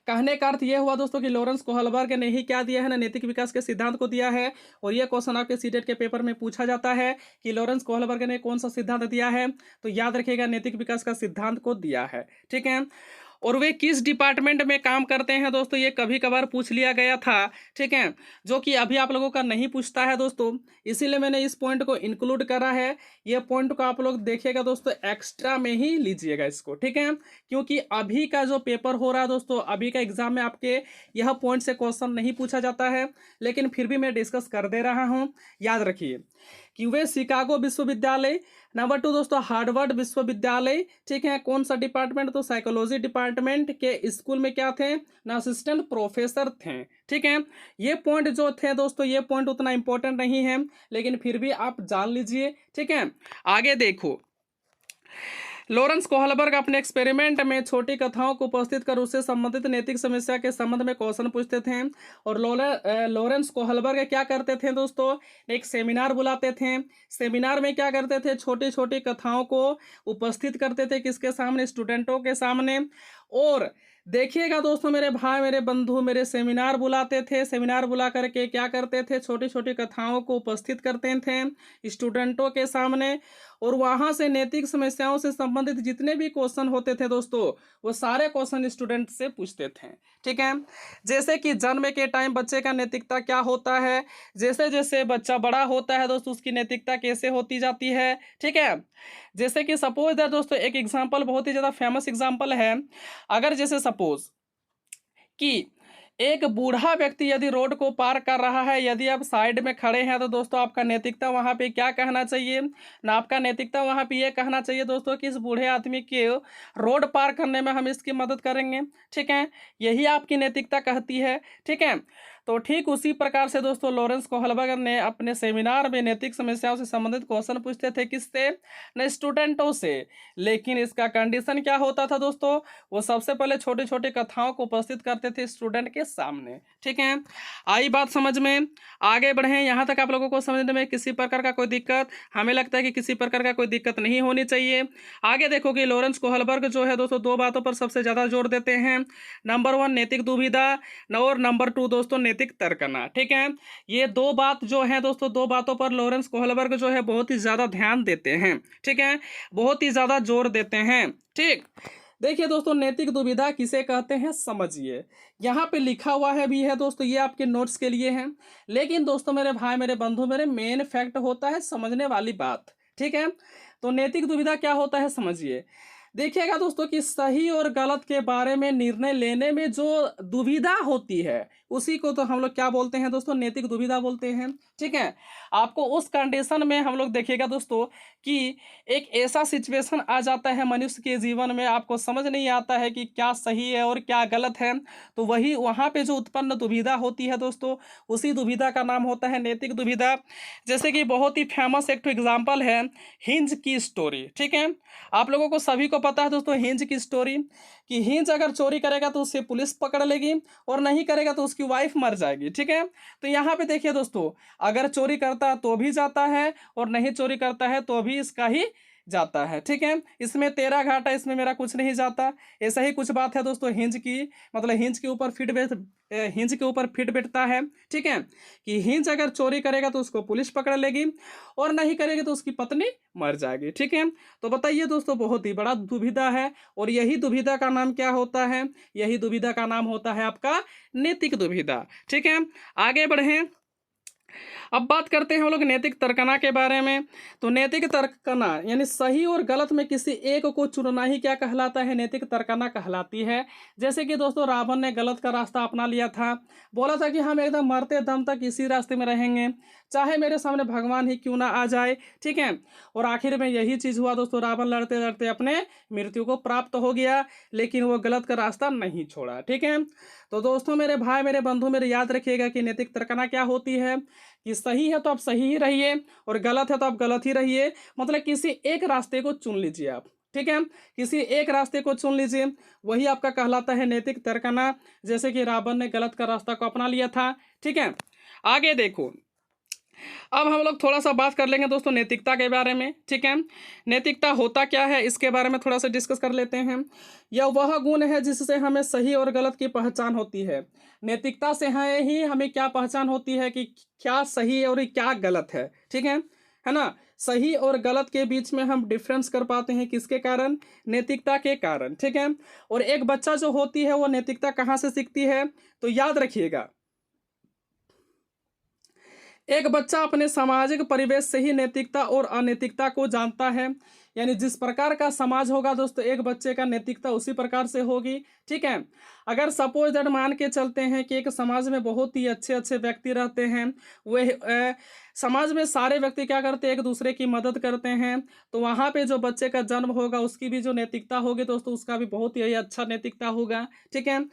[SPEAKER 1] कहने का अर्थ यह हुआ दोस्तों कि लॉरेंस कोहलबर्ग ने ही क्या दिया है ना, नैतिक विकास के सिद्धांत को दिया है। और यह क्वेश्चन आपके सीटेट के पेपर में पूछा जाता है कि लॉरेंस कोहलबर्ग ने कौन सा सिद्धांत दिया है, तो याद रखिएगा नैतिक विकास का सिद्धांत को दिया है। ठीक है, और वे किस डिपार्टमेंट में काम करते हैं दोस्तों, ये कभी कभार पूछ लिया गया था। ठीक है, जो कि अभी आप लोगों का नहीं पूछता है दोस्तों, इसीलिए मैंने इस पॉइंट को इंक्लूड करा है। ये पॉइंट को आप लोग देखिएगा दोस्तों, एक्स्ट्रा में ही लीजिएगा इसको। ठीक है, क्योंकि अभी का जो पेपर हो रहा है दोस्तों, अभी का एग्जाम में आपके यह पॉइंट से क्वेश्चन नहीं पूछा जाता है, लेकिन फिर भी मैं डिस्कस कर दे रहा हूँ। याद रखिए कि वे शिकागो विश्वविद्यालय, नंबर 2 दोस्तों हार्वर्ड विश्वविद्यालय। ठीक है, कौन सा डिपार्टमेंट, तो साइकोलॉजी डिपार्टमेंट के स्कूल में क्या थे ना, असिस्टेंट प्रोफेसर थे। ठीक है, ये पॉइंट जो थे दोस्तों, ये पॉइंट उतना इंपॉर्टेंट नहीं है, लेकिन फिर भी आप जान लीजिए। ठीक है, आगे देखो, लॉरेंस कोहलबर्ग अपने एक्सपेरिमेंट में छोटी कथाओं को उपस्थित कर उससे संबंधित नैतिक समस्या के संबंध में क्वेश्चन पूछते थे। और लॉरेंस कोहलबर्ग क्या करते थे दोस्तों, एक सेमिनार बुलाते थे। सेमिनार में क्या करते थे, छोटी छोटी कथाओं को उपस्थित करते थे, किसके सामने, स्टूडेंटों के सामने। और देखिएगा दोस्तों मेरे भाई मेरे बंधु, मेरे सेमिनार बुलाते थे, सेमिनार बुला करके क्या करते थे, छोटी छोटी कथाओं को उपस्थित करते थे स्टूडेंटों के सामने। और वहाँ से नैतिक समस्याओं से संबंधित जितने भी क्वेश्चन होते थे दोस्तों, वो सारे क्वेश्चन स्टूडेंट से पूछते थे। ठीक है, जैसे कि जन्म के टाइम बच्चे का नैतिकता क्या होता है, जैसे जैसे बच्चा बड़ा होता है दोस्तों उसकी नैतिकता कैसे होती जाती है। ठीक है, जैसे कि सपोज दैट दोस्तों एक एग्जांपल, बहुत ही ज़्यादा फेमस एग्जांपल है। अगर जैसे सपोज कि एक बूढ़ा व्यक्ति यदि रोड को पार कर रहा है, यदि आप साइड में खड़े हैं, तो दोस्तों आपका नैतिकता वहाँ पे क्या कहना चाहिए ना, आपका नैतिकता वहाँ पे ये कहना चाहिए दोस्तों कि इस बूढ़े आदमी के रोड पार करने में हम इसकी मदद करेंगे। ठीक है, यही आपकी नैतिकता कहती है। ठीक है, तो ठीक उसी प्रकार से दोस्तों लॉरेंस कोहलबर्ग ने अपने सेमिनार में नैतिक समस्याओं से संबंधित क्वेश्चन पूछते थे, किससे, न स्टूडेंटों से। लेकिन इसका कंडीशन क्या होता था दोस्तों, वो सबसे पहले छोटी छोटी कथाओं को उपस्थित करते थे स्टूडेंट के सामने। ठीक है, आई बात समझ में, आगे बढ़ें। यहाँ तक आप लोगों को समझने में किसी प्रकार का कोई दिक्कत, हमें लगता है कि किसी प्रकार का कोई दिक्कत नहीं होनी चाहिए। आगे देखो कि लॉरेंस कोहलबर्ग जो है दोस्तों दो बातों पर सबसे ज़्यादा जोर देते हैं। नंबर 1 नैतिक दुविधा, और नंबर 2 दोस्तों नैतिक तर्कना। ठीक है, ये दो बात जो है दोस्तों, दो बातों पर लॉरेंस कोहलबर्ग जो है बहुत ही ज़्यादा ध्यान देते हैं। ठीक है, बहुत ही ज़्यादा जोर देते हैं। ठीक, देखिए दोस्तों नैतिक दुविधा किसे कहते हैं समझिए, यहाँ पे लिखा हुआ है भी है दोस्तों, ये आपके नोट्स के लिए है। लेकिन दोस्तों मेरे भाई मेरे बंधु, मेरे मेन फैक्ट होता है समझने वाली बात। ठीक है, तो नैतिक दुविधा क्या होता है समझिए। देखिएगा दोस्तों कि सही और गलत के बारे में निर्णय लेने में जो दुविधा होती है, उसी को तो हम लोग क्या बोलते हैं दोस्तों, नैतिक दुविधा बोलते हैं। ठीक है, आपको उस कंडीशन में हम लोग देखिएगा दोस्तों कि एक ऐसा सिचुएशन आ जाता है मनुष्य के जीवन में, आपको समझ नहीं आता है कि क्या सही है और क्या गलत है, तो वही वहाँ पे जो उत्पन्न दुविधा होती है दोस्तों, उसी दुविधा का नाम होता है नैतिक दुविधा। जैसे कि बहुत ही फेमस एक एग्जाम्पल है हिंज की स्टोरी। ठीक है, आप लोगों को सभी को पता है दोस्तों हिंज की स्टोरी, कि हिंज अगर चोरी करेगा तो उसे पुलिस पकड़ लेगी, और नहीं करेगा तो उसकी वाइफ मर जाएगी। ठीक है, तो यहाँ पे देखिए दोस्तों, अगर चोरी करता तो भी जाता है, और नहीं चोरी करता है तो भी इसका ही जाता है। ठीक है, इसमें तेरा घाटा, इसमें मेरा कुछ नहीं जाता। ऐसा ही कुछ बात है दोस्तों हिंज की, मतलब हिंज के ऊपर हिंज के ऊपर फिट बैठता है। ठीक है, कि हिंज अगर चोरी करेगा तो उसको पुलिस पकड़ लेगी, और नहीं करेगी तो उसकी पत्नी मर जाएगी। ठीक है, तो बताइए दोस्तों बहुत ही बड़ा दुविधा है, और यही दुविधा का नाम क्या होता है, यही दुविधा का नाम होता है आपका नैतिक दुविधा। ठीक है, आगे बढ़ें। अब बात करते हैं हम लोग नैतिक तर्कना के बारे में। तो नैतिक तर्कना यानी सही और गलत में किसी एक को चुनना ही क्या कहलाता है, नैतिक तर्कना कहलाती है। जैसे कि दोस्तों रावण ने गलत का रास्ता अपना लिया था, बोला था कि हम एकदम मरते दम तक इसी रास्ते में रहेंगे, चाहे मेरे सामने भगवान ही क्यों ना आ जाए। ठीक है, और आखिर में यही चीज़ हुआ दोस्तों, रावण लड़ते लड़ते अपने मृत्यु को प्राप्त हो गया, लेकिन वो गलत का रास्ता नहीं छोड़ा। ठीक है, तो दोस्तों मेरे भाई मेरे बंधु मेरे याद रखिएगा कि नैतिक तर्कना क्या होती है, कि सही है तो आप सही ही रहिए, और गलत है तो आप गलत ही रहिए। मतलब किसी एक रास्ते को चुन लीजिए आप। ठीक है, किसी एक रास्ते को चुन लीजिए, वही आपका कहलाता है नैतिक तर्कना। जैसे कि रावण ने गलत का रास्ता को अपना लिया था। ठीक है, आगे देखो, अब हम लोग थोड़ा सा बात कर लेंगे दोस्तों नैतिकता के बारे में। ठीक है, नैतिकता होता क्या है इसके बारे में थोड़ा सा डिस्कस कर लेते हैं। यह वह गुण है जिससे हमें सही और गलत की पहचान होती है। नैतिकता से है ही हमें क्या पहचान होती है कि क्या सही है और क्या गलत है। ठीक है ना, सही और गलत के बीच में हम डिफरेंस कर पाते हैं, किसके कारण, नैतिकता के कारण। ठीक है, और एक बच्चा जो होती है वो नैतिकता कहाँ से सीखती है, तो याद रखिएगा एक बच्चा अपने सामाजिक परिवेश से ही नैतिकता और अनैतिकता को जानता है। यानी जिस प्रकार का समाज होगा दोस्तों, एक बच्चे का नैतिकता उसी प्रकार से होगी। ठीक है, अगर सपोज दैट मान के चलते हैं कि एक समाज में बहुत ही अच्छे अच्छे व्यक्ति रहते हैं, वे समाज में सारे व्यक्ति क्या करते हैं, एक दूसरे की मदद करते हैं, तो वहाँ पे जो बच्चे का जन्म होगा उसकी भी जो नैतिकता होगी दोस्तों, उसका भी बहुत ही अच्छा नैतिकता होगा। ठीक है,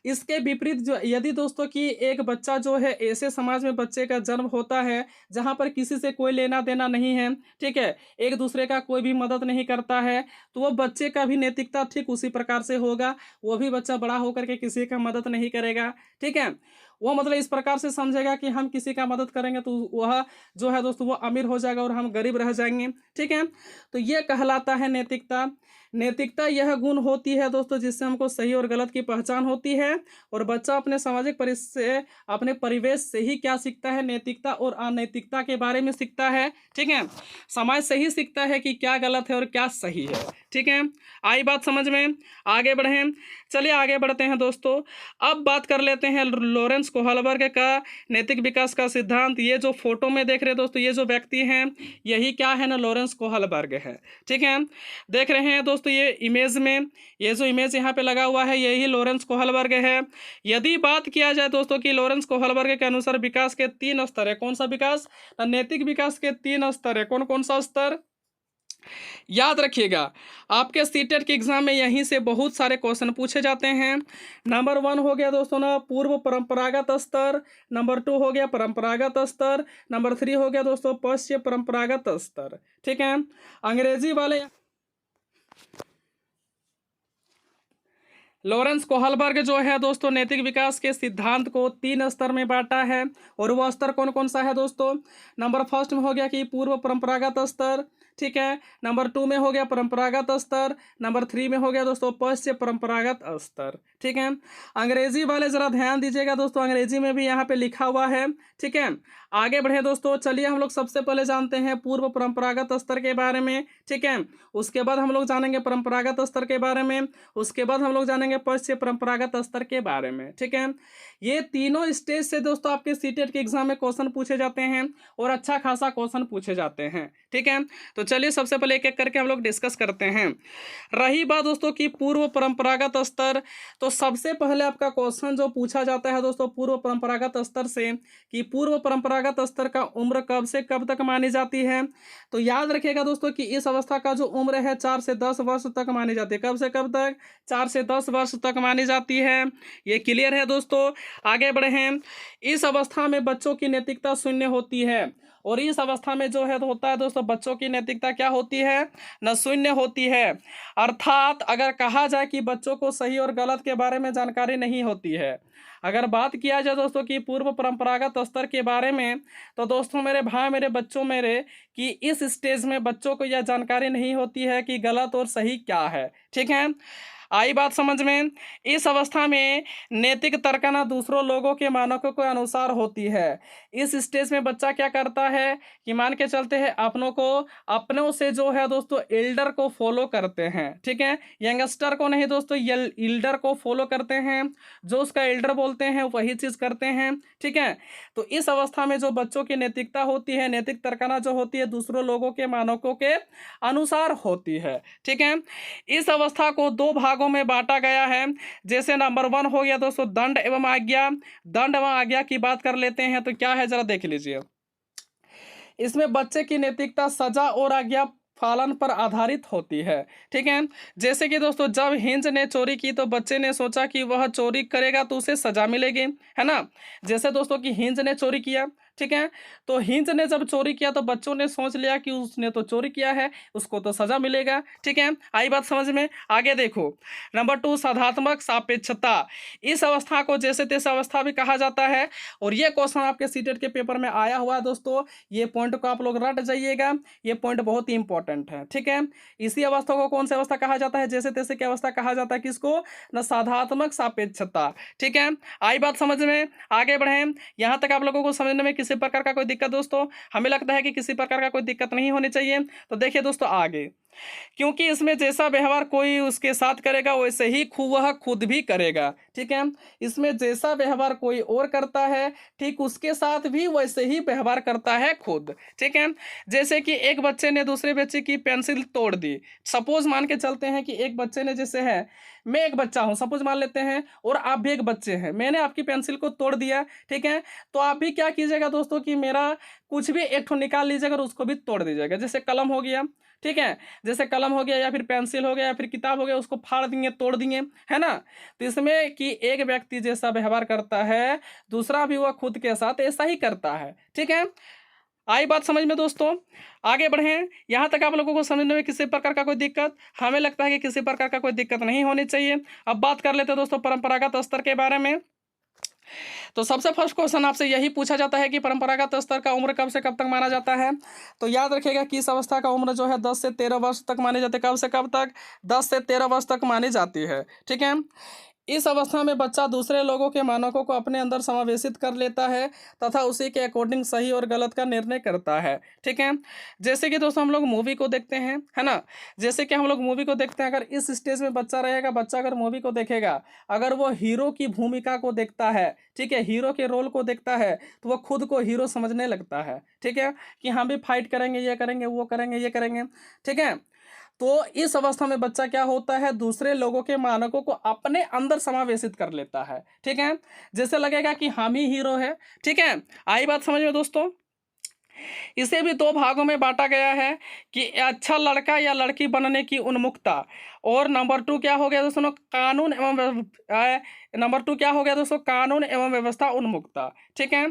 [SPEAKER 1] इसके विपरीत जो यदि दोस्तों कि एक बच्चा जो है ऐसे समाज में बच्चे का जन्म होता है जहाँ पर किसी से कोई लेना देना नहीं है, ठीक है, एक दूसरे का कोई भी मदद मदद नहीं करता है तो वो बच्चे का भी नैतिकता ठीक उसी प्रकार से होगा, वो भी बच्चा बड़ा होकर के किसी का मदद नहीं करेगा। ठीक है, वो मतलब इस प्रकार से समझेगा कि हम किसी का मदद करेंगे तो वह जो है दोस्तों वो अमीर हो जाएगा और हम गरीब रह जाएंगे। ठीक है, तो ये कहलाता है नैतिकता। नैतिकता यह गुण होती है दोस्तों जिससे हमको सही और गलत की पहचान होती है, और बच्चा अपने सामाजिक परिसर अपने परिवेश से ही क्या सीखता है, नैतिकता और अनैतिकता के बारे में सीखता है। ठीक है, समाज से ही सीखता है कि क्या गलत है और क्या सही है। ठीक है, आई बात समझ में? आगे बढ़ें, चलिए आगे बढ़ते हैं दोस्तों। अब बात कर लेते हैं लॉरेंस कोहलबर्ग का नैतिक विकास का सिद्धांत। ये जो फोटो में देख रहे हैं दोस्तों, ये जो व्यक्ति हैं यही क्या है ना, लॉरेंस कोहलबर्ग है। ठीक है, देख रहे हैं दोस्तों ये इमेज में, ये जो इमेज यहाँ पे लगा हुआ है यही लॉरेंस कोहलबर्ग है। यदि बात किया जाए दोस्तों कि लॉरेंस कोहलबर्ग के अनुसार विकास के 3 स्तर है, कौन सा विकास? नैतिक विकास के 3 स्तर है। कौन कौन सा स्तर? याद रखिएगा, आपके सीटेट के एग्जाम में यहीं से बहुत सारे क्वेश्चन पूछे जाते हैं। नंबर 1 हो गया दोस्तों ना पूर्व परंपरागत स्तर, नंबर 2 हो गया परंपरागत स्तर, नंबर 3 हो गया दोस्तों पश्चिम परंपरागत स्तर। ठीक है, अंग्रेजी वाले लॉरेंस कोहलबर्ग जो है दोस्तों नैतिक विकास के सिद्धांत को 3 स्तर में बांटा है, और वो स्तर कौन कौन सा है दोस्तों? नंबर 1 में हो गया कि पूर्व परंपरागत स्तर। ठीक है, नंबर 2 में हो गया परंपरागत स्तर, नंबर 3 में हो गया दोस्तों पश्चिम परंपरागत स्तर। ठीक है, अंग्रेजी वाले जरा ध्यान दीजिएगा दोस्तों, अंग्रेजी में भी यहाँ पे लिखा हुआ है। ठीक है, आगे बढ़े दोस्तों, चलिए हम लोग सबसे पहले जानते हैं पूर्व परंपरागत स्तर के बारे में। ठीक है, उसके बाद हम लोग जानेंगे परंपरागत स्तर के बारे में, उसके बाद हम लोग जानेंगे पश्चिम परंपरागत स्तर के बारे में। ठीक है, ये तीनों स्टेज से दोस्तों आपके सीटेट के एग्जाम में क्वेश्चन पूछे जाते हैं, और अच्छा खासा क्वेश्चन पूछे जाते हैं। ठीक है, तो चलिए सबसे पहले एक एक करके हम लोग डिस्कस करते हैं। रही बात दोस्तों की पूर्व परंपरागत स्तर, तो सबसे पहले आपका क्वेश्चन जो पूछा जाता है दोस्तों पूर्व परंपरागत स्तर से, कि पूर्व परंपरागत स्तर का उम्र कब से कब तक मानी जाती है। तो याद रखिएगा दोस्तों कि इस अवस्था का जो उम्र है 4 से 10 वर्ष तक मानी जाती है। कब से कब तक? 4 से 10 वर्ष तक मानी जाती है। ये क्लियर है दोस्तों? आगे बढ़े हैं, इस अवस्था में बच्चों की नैतिकता शून्य होती है, और इस अवस्था में जो है तो होता है दोस्तों बच्चों की नैतिकता क्या होती है न, शून्य होती है। अर्थात अगर कहा जाए कि बच्चों को सही और गलत के बारे में जानकारी नहीं होती है। अगर बात किया जाए दोस्तों कि पूर्व परंपरागत स्तर के बारे में, तो दोस्तों मेरे भाई मेरे बच्चों मेरे, कि इस स्टेज में बच्चों को यह जानकारी नहीं होती है कि गलत और सही क्या है। ठीक है, आई बात समझ में? इस अवस्था में नैतिक तर्कना दूसरों लोगों के मानकों के अनुसार होती है। इस स्टेज में बच्चा क्या करता है कि मान के चलते हैं अपनों को, अपनों से जो है दोस्तों एल्डर को फॉलो करते हैं। ठीक है, यंगस्टर को नहीं दोस्तों, एल्डर को फॉलो करते हैं, जो उसका एल्डर बोलते हैं वही चीज़ करते हैं। ठीक है, तो इस अवस्था में जो बच्चों की नैतिकता होती है, नैतिक तर्कना जो होती है दूसरों लोगों के मानकों के अनुसार होती है। ठीक है, इस अवस्था को 2 भागों में बांटा गया है। जैसे नंबर 1 हो गया दोस्तों दंड एवं आज्ञा। दंड एवं आज्ञा की बात कर लेते हैं तो क्या है जरा देख लीजिए। इसमें बच्चे की नैतिकता सजा और आज्ञा पालन पर आधारित होती है। ठीक है, जैसे कि दोस्तों जब हिंज ने चोरी की तो बच्चे ने सोचा कि वह चोरी करेगा तो उसे सजा मिलेगी, है ना। जैसे दोस्तों कि हिंज ने चोरी किया, ठीक है, तो हिंज ने जब चोरी किया तो बच्चों ने सोच लिया कि उसने तो चोरी किया है, उसको तो सजा मिलेगा। ठीक है, आई बात समझ में? आगे देखो, नंबर 2 साधात्मक सापेक्षता। इस अवस्था को जैसे तैसे अवस्था भी कहा जाता है, और ये क्वेश्चन आपके सीटेट के पेपर में आया हुआ है दोस्तों। ये पॉइंट को आप लोग रट जाइएगा, ये पॉइंट बहुत ही इंपॉर्टेंट है। ठीक है, इसी अवस्था को कौन सी अवस्था कहा जाता है? जैसे तैसे की अवस्था कहा जाता है। किसको? न, साधात्मक सापेक्षता। ठीक है, आई बात समझ में? आगे बढ़े, यहां तक आप लोगों को समझने में किसी प्रकार का कोई दिक्कत दोस्तों? हमें लगता है कि किसी प्रकार का कोई दिक्कत नहीं होनी चाहिए। तो देखिए दोस्तों आगे, क्योंकि इसमें जैसा व्यवहार कोई उसके साथ करेगा वैसे ही वह खुद भी करेगा। ठीक है, इसमें जैसा व्यवहार कोई और करता है ठीक उसके साथ भी वैसे ही व्यवहार करता है खुद। ठीक है, जैसे कि एक बच्चे ने दूसरे बच्चे की पेंसिल तोड़ दी। सपोज मान के चलते हैं कि एक बच्चे ने, जैसे है मैं एक बच्चा हूं, सपोज मान लेते हैं, और आप भी एक बच्चे हैं, मैंने आपकी पेंसिल को तोड़ दिया। ठीक है, तो आप भी क्या कीजिएगा दोस्तों कि मेरा कुछ भी एक ठो निकाल लीजिएगा और उसको भी तोड़ दीजिएगा। जैसे कलम हो गया, ठीक है, जैसे कलम हो गया या फिर पेंसिल हो गया या फिर किताब हो गया, उसको फाड़ देंगे, तोड़ देंगे, है ना। तो इसमें कि एक व्यक्ति जैसा व्यवहार करता है दूसरा भी वह खुद के साथ ऐसा ही करता है। ठीक है, आई बात समझ में दोस्तों? आगे बढ़ें। यहाँ तक आप लोगों को समझने में किसी प्रकार का कोई दिक्कत? हमें लगता है कि किसी प्रकार का कोई दिक्कत नहीं होनी चाहिए। अब बात कर लेते हैं दोस्तों परंपरागत स्तर के बारे में। तो सबसे फर्स्ट क्वेश्चन आपसे यही पूछा जाता है कि परंपरागत स्तर का उम्र कब से कब तक माना जाता है? तो याद रखिएगा कि इस अवस्था का उम्र जो है 10 से 13 वर्ष तक मानी जाती है। कब से कब तक? 10 से 13 वर्ष तक मानी जाती है। ठीक है। इस अवस्था में बच्चा दूसरे लोगों के मानकों को अपने अंदर समावेशित कर लेता है तथा उसी के अकॉर्डिंग सही और गलत का निर्णय करता है। ठीक है। जैसे कि दोस्तों हम लोग मूवी को देखते हैं, है ना? जैसे कि हम लोग मूवी को देखते हैं, अगर इस स्टेज में बच्चा रहेगा, बच्चा अगर मूवी को देखेगा, अगर वो हीरो की भूमिका को देखता है, ठीक है, हीरो के रोल को देखता है, तो वो खुद को हीरो समझने लगता है। ठीक है, कि हम भी फाइट करेंगे, ये करेंगे, वो करेंगे, ये करेंगे। ठीक है। तो इस अवस्था में बच्चा क्या होता है? दूसरे लोगों के मानकों को अपने अंदर समावेशित कर लेता है। ठीक है। जैसे लगेगा कि हम ही हीरो है। ठीक है। आई बात समझ में दोस्तों? इसे भी दो भागों में बांटा गया है कि अच्छा लड़का या लड़की बनने की उन्मुखता, और नंबर टू क्या हो गया दोस्तों? कानून एवं नंबर टू क्या हो गया दोस्तों? कानून एवं व्यवस्था उन्मुखता। ठीक है।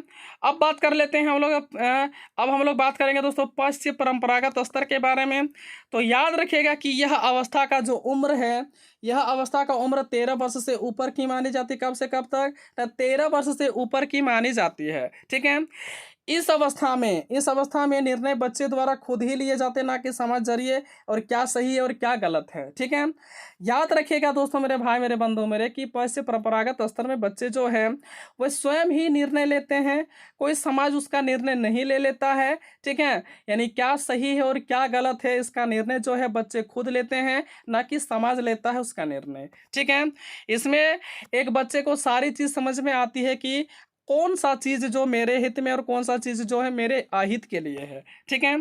[SPEAKER 1] अब बात कर लेते हैं हम लोग, अब हम लोग बात करेंगे दोस्तों पश्चिम परंपरागत स्तर के बारे में। तो याद रखिएगा कि यह अवस्था का जो उम्र है, यह अवस्था का उम्र 13 वर्ष से ऊपर की मानी जाती है। कब से कब तक? 13 वर्ष से ऊपर की मानी जाती है। ठीक है। इस अवस्था में निर्णय बच्चे द्वारा खुद ही लिए जाते, ना कि समाज जरिए, और क्या सही है और क्या गलत है। ठीक है। याद रखिएगा दोस्तों, मेरे भाई, मेरे बंधु मेरे, कि पश्चिम परंपरागत स्तर में बच्चे जो है वह स्वयं ही निर्णय लेते हैं, कोई समाज उसका निर्णय नहीं ले लेता है। ठीक है। यानी क्या सही है और क्या गलत है, इसका निर्णय जो है बच्चे खुद लेते हैं, ना कि समाज लेता है उसका निर्णय। ठीक है। इसमें एक बच्चे को सारी चीज़ समझ में आती है कि कौन सा चीज़ जो मेरे हित में और कौन सा चीज़ जो है मेरे अहित के लिए है। ठीक है।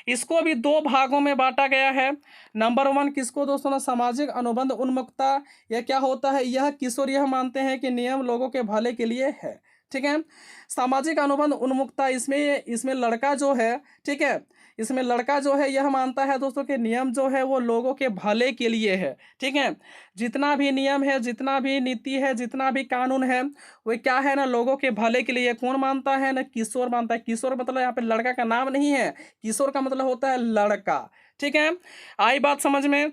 [SPEAKER 1] इसको भी दो भागों में बांटा गया है। नंबर वन किसको दोस्तों? ना सामाजिक अनुबंध उन्मुखता। यह क्या होता है? यह किशोर यह मानते हैं कि नियम लोगों के भले के लिए है। ठीक है। सामाजिक अनुबंध उन्मुखता, इसमें इसमें लड़का जो है, ठीक है, इसमें लड़का जो है यह मानता है दोस्तों कि नियम जो है वो लोगों के भले के लिए है। ठीक है। जितना भी नियम है, जितना भी नीति है, जितना भी कानून है, वो क्या है ना, लोगों के भले के लिए। कौन मानता है? ना किशोर मानता है। किशोर मतलब यहाँ पे लड़का का नाम नहीं है, किशोर का मतलब होता है लड़का। ठीक है। आई बात समझ में?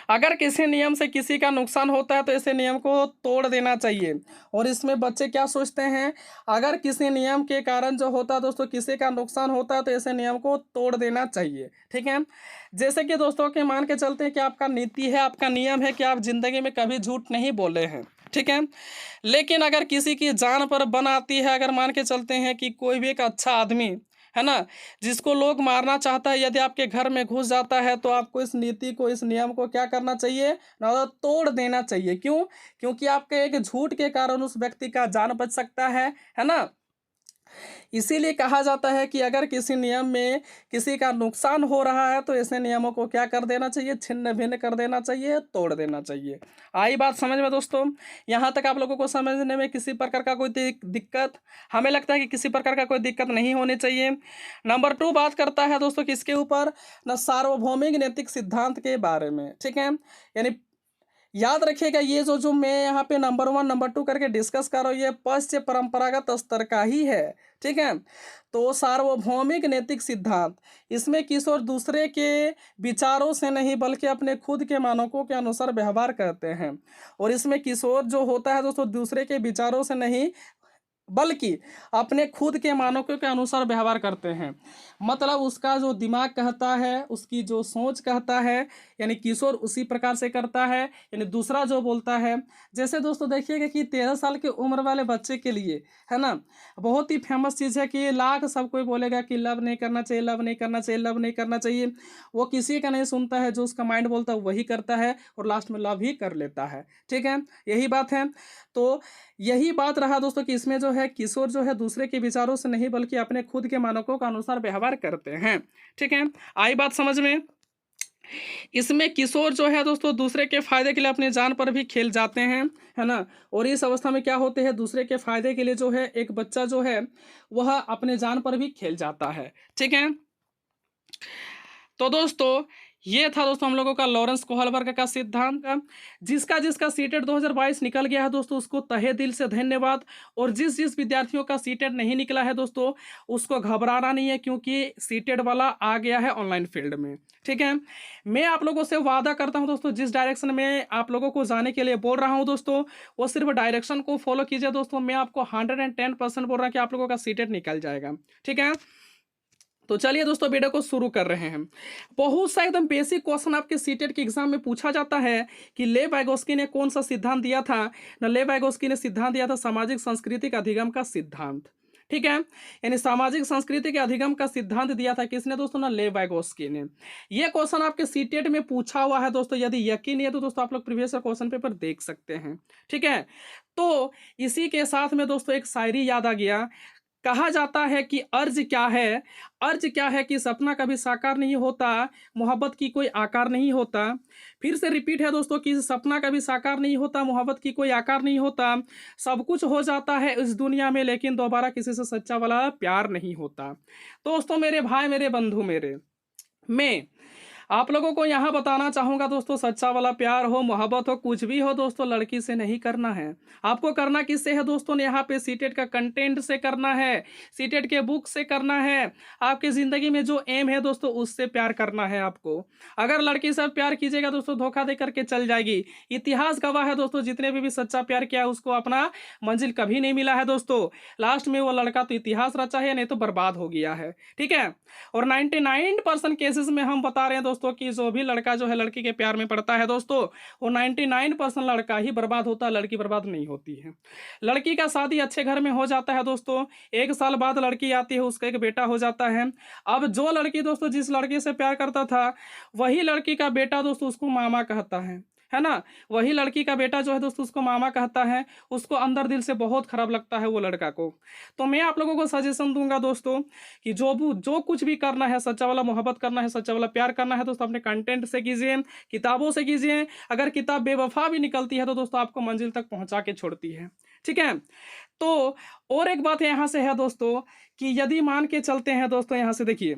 [SPEAKER 1] अगर किसी नियम से किसी का नुकसान होता है तो ऐसे नियम को तोड़ देना चाहिए। और इसमें बच्चे क्या सोचते हैं? अगर किसी नियम के कारण जो होता है दोस्तों किसी का नुकसान होता है तो ऐसे नियम को तोड़ देना चाहिए। ठीक है। जैसे कि दोस्तों के मान के चलते हैं कि आपका नीति है, आपका नियम है कि आप जिंदगी में कभी झूठ नहीं बोले हैं। ठीक है। लेकिन अगर किसी की जान पर बन आती है, अगर मान के चलते हैं कि कोई भी एक अच्छा आदमी है ना, जिसको लोग मारना चाहता है, यदि आपके घर में घुस जाता है, तो आपको इस नीति को, इस नियम को क्या करना चाहिए? ना तो तोड़ देना चाहिए। क्यों? क्योंकि आपके एक झूठ के कारण उस व्यक्ति का जान बच सकता है ना? इसीलिए कहा जाता है कि अगर किसी नियम में किसी का नुकसान हो रहा है तो ऐसे नियमों को क्या कर देना चाहिए? छिन्न भिन्न कर देना चाहिए, तोड़ देना चाहिए। आई बात समझ में दोस्तों? यहाँ तक आप लोगों को समझने में किसी प्रकार का कोई दिक्कत? हमें लगता है कि किसी प्रकार का कोई दिक्कत नहीं होनी चाहिए। नंबर टू बात करता है दोस्तों किसके ऊपर? न सार्वभौमिक नैतिक सिद्धांत के बारे में। ठीक है। यानी याद रखिएगा ये जो जो मैं यहाँ पे नंबर वन नंबर टू करके डिस्कस कर रहा हूँ, ये पश्चिम परंपरागत स्तर का ही है। ठीक है। तो सार्वभौमिक नैतिक सिद्धांत, इसमें किशोर दूसरे के विचारों से नहीं बल्कि अपने खुद के मानकों के अनुसार व्यवहार करते हैं। और इसमें किशोर जो होता है दोस्तों दूसरे के विचारों से नहीं बल्कि अपने खुद के मानकों के अनुसार व्यवहार करते हैं। मतलब उसका जो दिमाग कहता है, उसकी जो सोच कहता है, यानी किशोर उसी प्रकार से करता है। यानी दूसरा जो बोलता है, जैसे दोस्तों देखिएगा कि 13 साल की उम्र वाले बच्चे के लिए, है ना, बहुत ही फेमस चीज़ है कि लाख सब कोई बोलेगा कि लव नहीं करना चाहिए, लव नहीं करना चाहिए, लव नहीं करना चाहिए। वो किसी का नहीं सुनता है, जो उसका माइंड बोलता है वही करता है, और लास्ट में लव ही कर लेता है। ठीक है। यही बात है। तो यही बात रहा दोस्तों कि इसमें जो है किशोर जो है दूसरे के विचारों से नहीं बल्कि अपने खुद के मानकों के अनुसार व्यवहार करते हैं। ठीक है। आई बात समझ में? इसमें किशोर जो है दोस्तों दूसरे के फायदे के लिए अपनी जान पर भी खेल जाते हैं, है ना। और इस अवस्था में क्या होते हैं? दूसरे के फायदे के लिए जो है एक बच्चा जो है वह अपने जान पर भी खेल जाता है। ठीक है। तो दोस्तों ये था दोस्तों हम लोगों का लॉरेंस कोहलबर्ग का सिद्धांत का। जिसका जिसका सीटेट 2022 निकल गया है दोस्तों, उसको तहे दिल से धन्यवाद। और जिस जिस विद्यार्थियों का सीटेट नहीं निकला है दोस्तों, उसको घबराना नहीं है, क्योंकि सीटेट वाला आ गया है ऑनलाइन फील्ड में। ठीक है, मैं आप लोगों से वादा करता हूं दोस्तों, जिस डायरेक्शन में आप लोगों को जाने के लिए बोल रहा हूं दोस्तों, वो सिर्फ डायरेक्शन को फॉलो कीजिए दोस्तों। मैं आपको 110% बोल रहा हूं कि आप लोगों का सीटेट निकल जाएगा। ठीक है, तो चलिए दोस्तों वीडियो को शुरू कर रहे हैं। बहुत सा एकदम बेसिक क्वेश्चन आपके सीटेट के एग्जाम में पूछा जाता है कि ले वाइगोस्की ने कौन सा सिद्धांत दिया था। न ले वाइगोस्की ने सिद्धांत दिया था सामाजिक सांस्कृतिक अधिगम का सिद्धांत। ठीक है, यानी सामाजिक संस्कृति के अधिगम का सिद्धांत दिया था किसने दोस्तों? ना ले वाइगोस्की ने। ये क्वेश्चन आपके सीटेट में पूछा हुआ है दोस्तों। यदि यकीन नहीं है तो दोस्तों आप लोग प्रीवियस क्वेश्चन पेपर देख सकते हैं। ठीक है, तो इसी के साथ में दोस्तों एक शायरी याद आ गया। कहा जाता है कि अर्ज क्या है, अर्ज क्या है कि सपना कभी साकार नहीं होता, मोहब्बत की कोई आकार नहीं होता। फिर से रिपीट है दोस्तों कि सपना कभी साकार नहीं होता, मोहब्बत की कोई आकार नहीं होता। सब कुछ हो जाता है इस दुनिया में, लेकिन दोबारा किसी से सच्चा वाला प्यार नहीं होता। दोस्तों मेरे भाई, मेरे बंधु, मैं आप लोगों को यहाँ बताना चाहूँगा दोस्तों, सच्चा वाला प्यार हो, मोहब्बत हो, कुछ भी हो दोस्तों, लड़की से नहीं करना है। आपको करना किससे है दोस्तों? ने यहाँ पे सीटेट का कंटेंट से करना है, सीटेट के बुक से करना है। आपकी ज़िंदगी में जो एम है दोस्तों, उससे प्यार करना है आपको। अगर लड़की से प्यार कीजिएगा दोस्तों, धोखा दे करके चल जाएगी। इतिहास गवाह है दोस्तों, जितने भी सच्चा प्यार किया उसको अपना मंजिल कभी नहीं मिला है दोस्तों। लास्ट में वो लड़का तो इतिहास रचा है, नहीं तो बर्बाद हो गया है। ठीक है, और 99% केसेस में हम बता रहे हैं दोस्तों कि जो भी लड़का जो है लड़की के प्यार में पड़ता है दोस्तों, वो 99% लड़का ही बर्बाद होता है, लड़की बर्बाद नहीं होती है। लड़की का शादी अच्छे घर में हो जाता है दोस्तों, 1 साल बाद लड़की आती है, उसका एक बेटा हो जाता है। अब जो लड़की दोस्तों जिस लड़के से प्यार करता था, वही लड़की का बेटा दोस्तों उसको मामा कहता है ना। वही लड़की का बेटा जो है दोस्तों उसको मामा कहता है। उसको अंदर दिल से बहुत खराब लगता है वो लड़का को। तो मैं आप लोगों को सजेशन दूंगा दोस्तों कि जो कुछ भी करना है, सच्चा वाला मोहब्बत करना है, सच्चा वाला प्यार करना है दोस्तों, अपने कंटेंट से कीजिए, किताबों से कीजिए। अगर किताब बेवफा भी निकलती है तो दोस्तों आपको मंजिल तक पहुंचा के छोड़ती है। ठीक है, तो और एक बात यहाँ से है दोस्तों कि यदि मान के चलते हैं दोस्तों, यहाँ से देखिए,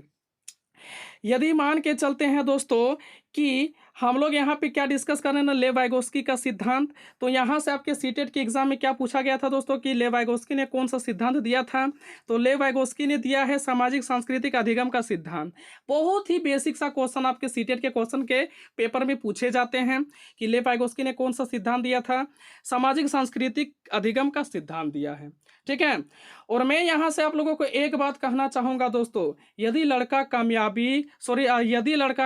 [SPEAKER 1] यदि मान के चलते हैं दोस्तों कि हम लोग यहाँ पे क्या डिस्कस कर रहे हैं ना, ले वाइगोस्की का सिद्धांत। तो यहाँ से आपके सीटेट के एग्जाम में क्या पूछा गया था दोस्तों कि ले वाइगोस्की ने कौन सा सिद्धांत दिया था? तो ले वाइगोस्की ने दिया है सामाजिक सांस्कृतिक अधिगम का सिद्धांत। बहुत ही बेसिक सा क्वेश्चन आपके सीटेट के क्वेश्चन के पेपर में पूछे जाते हैं कि ले वाइगोस्की ने कौन सा सिद्धांत दिया था? सामाजिक सांस्कृतिक अधिगम का सिद्धांत दिया है। ठीक है, और मैं यहाँ से आप लोगों को एक बात कहना चाहूँगा दोस्तों, यदि लड़का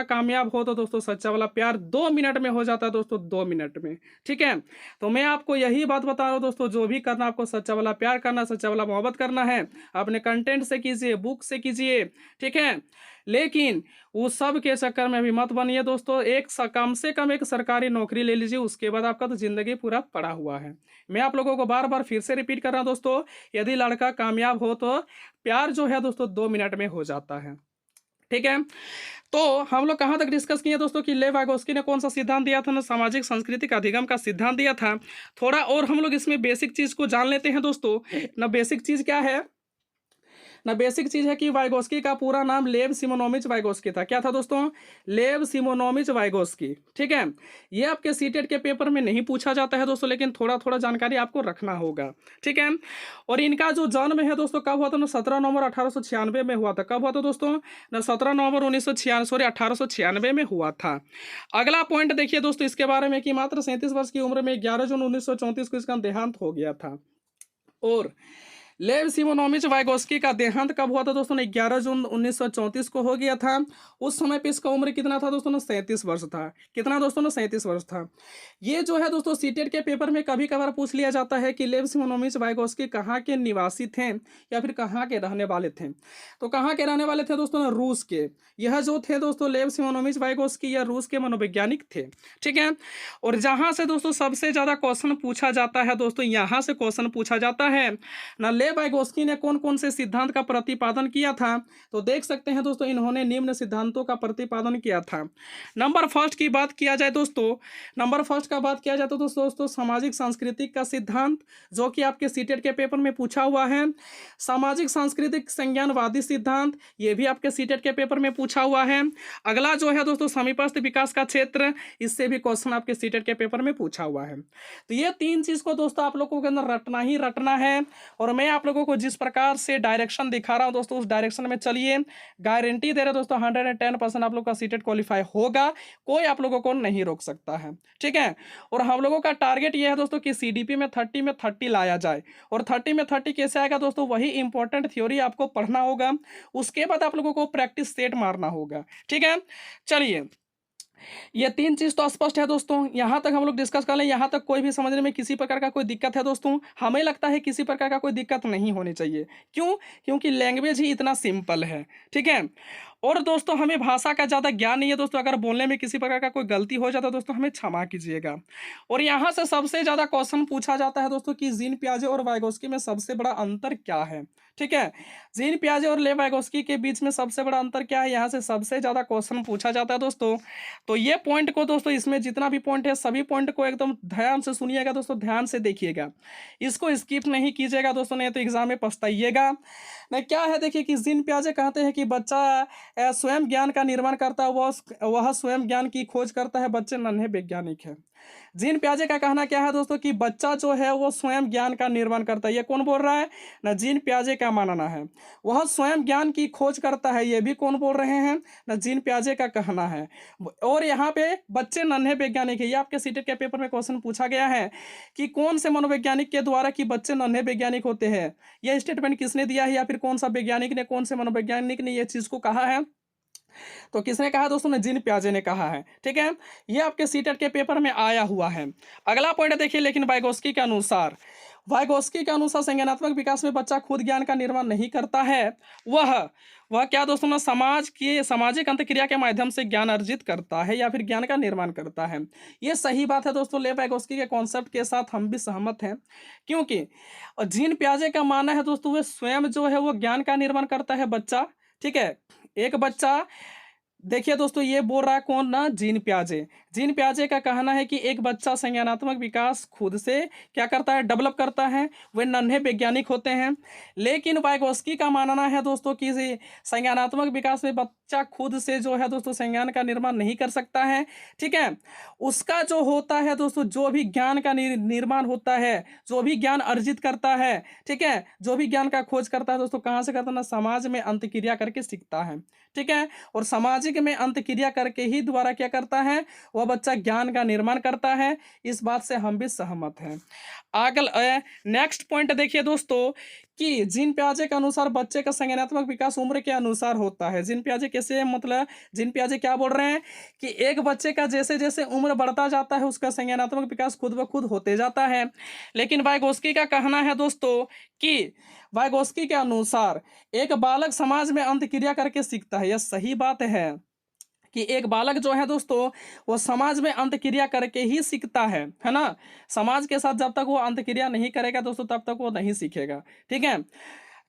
[SPEAKER 1] कामयाब हो तो दोस्तों सच्चा वाला प्यार 2 मिनट में हो जाता है दोस्तों, 2 मिनट में। ठीक है, तो मैं आपको यही बात बता रहा हूँ दोस्तों, जो भी करना आपको सच्चा वाला प्यार करना, सच्चा वाला मोहब्बत करना है, अपने कंटेंट से कीजिए, बुक से कीजिए। ठीक है, लेकिन उस सब के चक्कर में भी मत बनिए दोस्तों। कम से कम एक सरकारी नौकरी ले लीजिए, उसके बाद आपका तो जिंदगी पूरा पड़ा हुआ है। मैं आप लोगों को बार बार फिर से रिपीट कर रहा हूं दोस्तों, यदि लड़का कामयाब हो तो प्यार जो है दोस्तों 2 मिनट में हो जाता है। ठीक है, तो हम लोग कहाँ तक डिस्कस किए दोस्तों कि ले वाइगोस्की ने कौन सा सिद्धांत दिया था ना, सामाजिक सांस्कृतिक अधिगम का सिद्धांत दिया था। थोड़ा और हम लोग इसमें बेसिक चीज को जान लेते हैं दोस्तों। ना बेसिक चीज क्या है ना, बेसिक चीज है कि वाइगोस्की का पूरा नाम लेव सिमोनोविच वाइगोस्की था। क्या था दोस्तों? लेव सिमोनोविच वाइगोस्की। ठीक है, ये आपके सीटेट के पेपर में नहीं पूछा जाता है दोस्तों, लेकिन थोड़ा थोड़ा जानकारी आपको रखना होगा। ठीक है, और इनका जो जन्म है दोस्तों कब हुआ था ना, 17 नवंबर 1896 में हुआ था। कब हुआ था दोस्तों? ना 17 नवंबर 1896 में हुआ था। अगला पॉइंट देखिए दोस्तों इसके बारे में कि मात्र 37 वर्ष की उम्र में 11 जून 1934 को इसका देहांत हो गया था। और लेव सिमोनोविच वाइगोस्की का देहांत कब हुआ था दोस्तों? 11 जून 1934 को हो गया था। उस समय पे इसका उम्र कितना था दोस्तों? 37 वर्ष था। कितना दोस्तों? 37 वर्ष था। ये जो है दोस्तों सीटेट के पेपर में कभी कभार पूछ लिया जाता है कि लेव सिमोनोविच वाइगोस्की कहाँ के निवासी थे या फिर कहाँ के रहने वाले थे। तो कहाँ के रहने वाले थे दोस्तों? रूस के। यह जो थे दोस्तों लेव सिमोनोविच वाइगोस्की, यह रूस के मनोवैज्ञानिक थे। ठीक है, और जहाँ से दोस्तों सबसे ज़्यादा क्वेश्चन पूछा जाता है दोस्तों, यहाँ से क्वेश्चन पूछा जाता है ना, लेव वाइगोस्की ने कौन कौन से सिद्धांत का प्रतिपादन किया था? तो देख सकते हैं दोस्तों, इन्होंने निम्न सिद्धांतों का प्रतिपादन किया था। नंबर फर्स्ट की बात किया जाए दोस्तों, नंबर फर्स्ट का बात किया जाए तो दोस्तों सामाजिक सांस्कृतिक का सिद्धांत, जो कि आपके सीटेट के पेपर में पूछा हुआ है। सामाजिक सांस्कृतिक संज्ञानवादी सिद्धांत, ये भी आपके सीटेट के पेपर में पूछा हुआ है। अगला जो है दोस्तों समीपस्थ विकास का क्षेत्र, इससे भी क्वेश्चन आपके सीटेट के पेपर में पूछा हुआ है। तो ये तीन चीज को दोस्तों आप लोगों के अंदर रटना ही रटना है। और मैं आप लोगों को जिस प्रकार से डायरेक्शन दिखा रहा हूं दोस्तों, उस डायरेक्शन में चलिए। गारंटी दे रहे दोस्तों 110% आप लोग का सीटेट क्वालिफाई होगा, कोई आप लोगों को नहीं रोक सकता है, ठीक है। और हम लोगों का टारगेट ये है दोस्तों कि सीडीपी में 30 लाया जाए। और 30 कैसे आएगा दोस्तों, वही इंपॉर्टेंट थ्योरी आपको पढ़ना होगा, उसके बाद आप लोगों को प्रैक्टिस सेट मारना होगा, ठीक है। चलिए, ये तीन चीज तो स्पष्ट है दोस्तों, यहां तक हम लोग डिस्कस कर लें। यहां तक कोई भी समझने में किसी प्रकार का कोई दिक्कत है दोस्तों? हमें लगता है किसी प्रकार का कोई दिक्कत नहीं होनी चाहिए। क्यों? क्योंकि लैंग्वेज ही इतना सिंपल है, ठीक है। और दोस्तों हमें भाषा का ज़्यादा ज्ञान नहीं है दोस्तों, अगर बोलने में किसी प्रकार का कोई गलती हो जाता है दोस्तों, हमें क्षमा कीजिएगा। और यहाँ से सबसे ज़्यादा क्वेश्चन पूछा जाता है दोस्तों कि जीन पियाजे और वाइगोस्की में सबसे बड़ा अंतर क्या है, ठीक है। जीन पियाजे और लेव वाइगोस्की के बीच में सबसे बड़ा अंतर क्या है, यहाँ से सबसे ज़्यादा क्वेश्चन पूछा जाता है दोस्तों। तो ये पॉइंट को दोस्तों, इसमें जितना भी पॉइंट है सभी पॉइंट को एकदम ध्यान से सुनिएगा दोस्तों, ध्यान से देखिएगा, इसको स्किप नहीं कीजिएगा दोस्तों, नहीं तो एग्जाम में पछताइएगा। नहीं क्या है देखिए कि जीन पियाजे कहते हैं कि बच्चा स्वयं ज्ञान का निर्माण करता है, वह स्वयं ज्ञान की खोज करता है, बच्चे नन्हे वैज्ञानिक हैं। जीन पियाजे का कहना क्या है दोस्तों कि बच्चा जो है वो स्वयं ज्ञान का निर्माण करता है। ये कौन बोल रहा है? ना जीन पियाजे का मानना है। वह स्वयं ज्ञान की खोज करता है, ये भी कौन बोल रहे हैं? ना जीन पियाजे का कहना है। और यहाँ पे बच्चे नन्हे वैज्ञानिक है, ये आपके सीटेट के पेपर में क्वेश्चन पूछा गया है कि कौन से मनोवैज्ञानिक के द्वारा कि बच्चे नन्हे वैज्ञानिक होते हैं, यह स्टेटमेंट किसने दिया है, या फिर कौन सा वैज्ञानिक ने, कौन से मनोवैज्ञानिक ने यह चीज को कहा है? तो किसने कहा दोस्तों? ने जीन पियाजे ने कहा है, ठीक है। ये आपके सीटेट के पेपर में आया हुआ है। अगला पॉइंट देखिए, लेकिन वाइगोस्की के अनुसार, वाइगोस्की के अनुसार संज्ञानात्मक विकास में बच्चा खुद ज्ञान का निर्माण नहीं करता है, वह क्या दोस्तों ना समाज की सामाजिक अंतक्रिया के माध्यम से ज्ञान अर्जित करता है या फिर ज्ञान का निर्माण करता है। ये सही बात है दोस्तों, लेव वाइगोस्की के कॉन्सेप्ट के साथ हम भी सहमत हैं, क्योंकि जीन पियाजे का मानना है दोस्तों वे स्वयं जो है वो ज्ञान का निर्माण करता है बच्चा, ठीक है। एक बच्चा, देखिए दोस्तों ये बोल रहा है कौन? ना जीन पियाजे। जीन पियाजे का कहना है कि एक बच्चा संज्ञानात्मक विकास खुद से क्या करता है? डेवलप करता है, वे नन्हे वैज्ञानिक होते हैं। लेकिन वाइगोस्की का मानना है दोस्तों कि संज्ञानात्मक विकास में बच्चा खुद से जो है दोस्तों संज्ञान का निर्माण नहीं कर सकता है, ठीक है। उसका जो होता है दोस्तों, जो भी ज्ञान का निर्माण होता है, जो भी ज्ञान अर्जित करता है, ठीक है, जो भी ज्ञान का खोज करता है दोस्तों, कहाँ से करता है? ना समाज में अंतक्रिया करके सीखता है, ठीक है। और सामाजिक में अंतक्रिया करके ही द्वारा क्या करता है? वह बच्चा ज्ञान का निर्माण करता है। इस बात से हम भी सहमत हैं। आगे नेक्स्ट पॉइंट देखिए दोस्तों कि जीन पियाजे के अनुसार बच्चे का संज्ञानात्मक विकास उम्र के अनुसार होता है। जीन पियाजे कैसे, मतलब जीन पियाजे क्या बोल रहे हैं कि एक बच्चे का जैसे जैसे उम्र बढ़ता जाता है उसका संज्ञानात्मक विकास खुद ब खुद होते जाता है। लेकिन वाइगोस्की का कहना है दोस्तों कि वाइगोस्की के अनुसार एक बालक समाज में अंतक्रिया करके सीखता है। यह सही बात है कि एक बालक जो है दोस्तों वो समाज में अंतक्रिया करके ही सीखता है ना। समाज के साथ जब तक वो अंतक्रिया नहीं करेगा दोस्तों तब तक वो नहीं सीखेगा, ठीक है।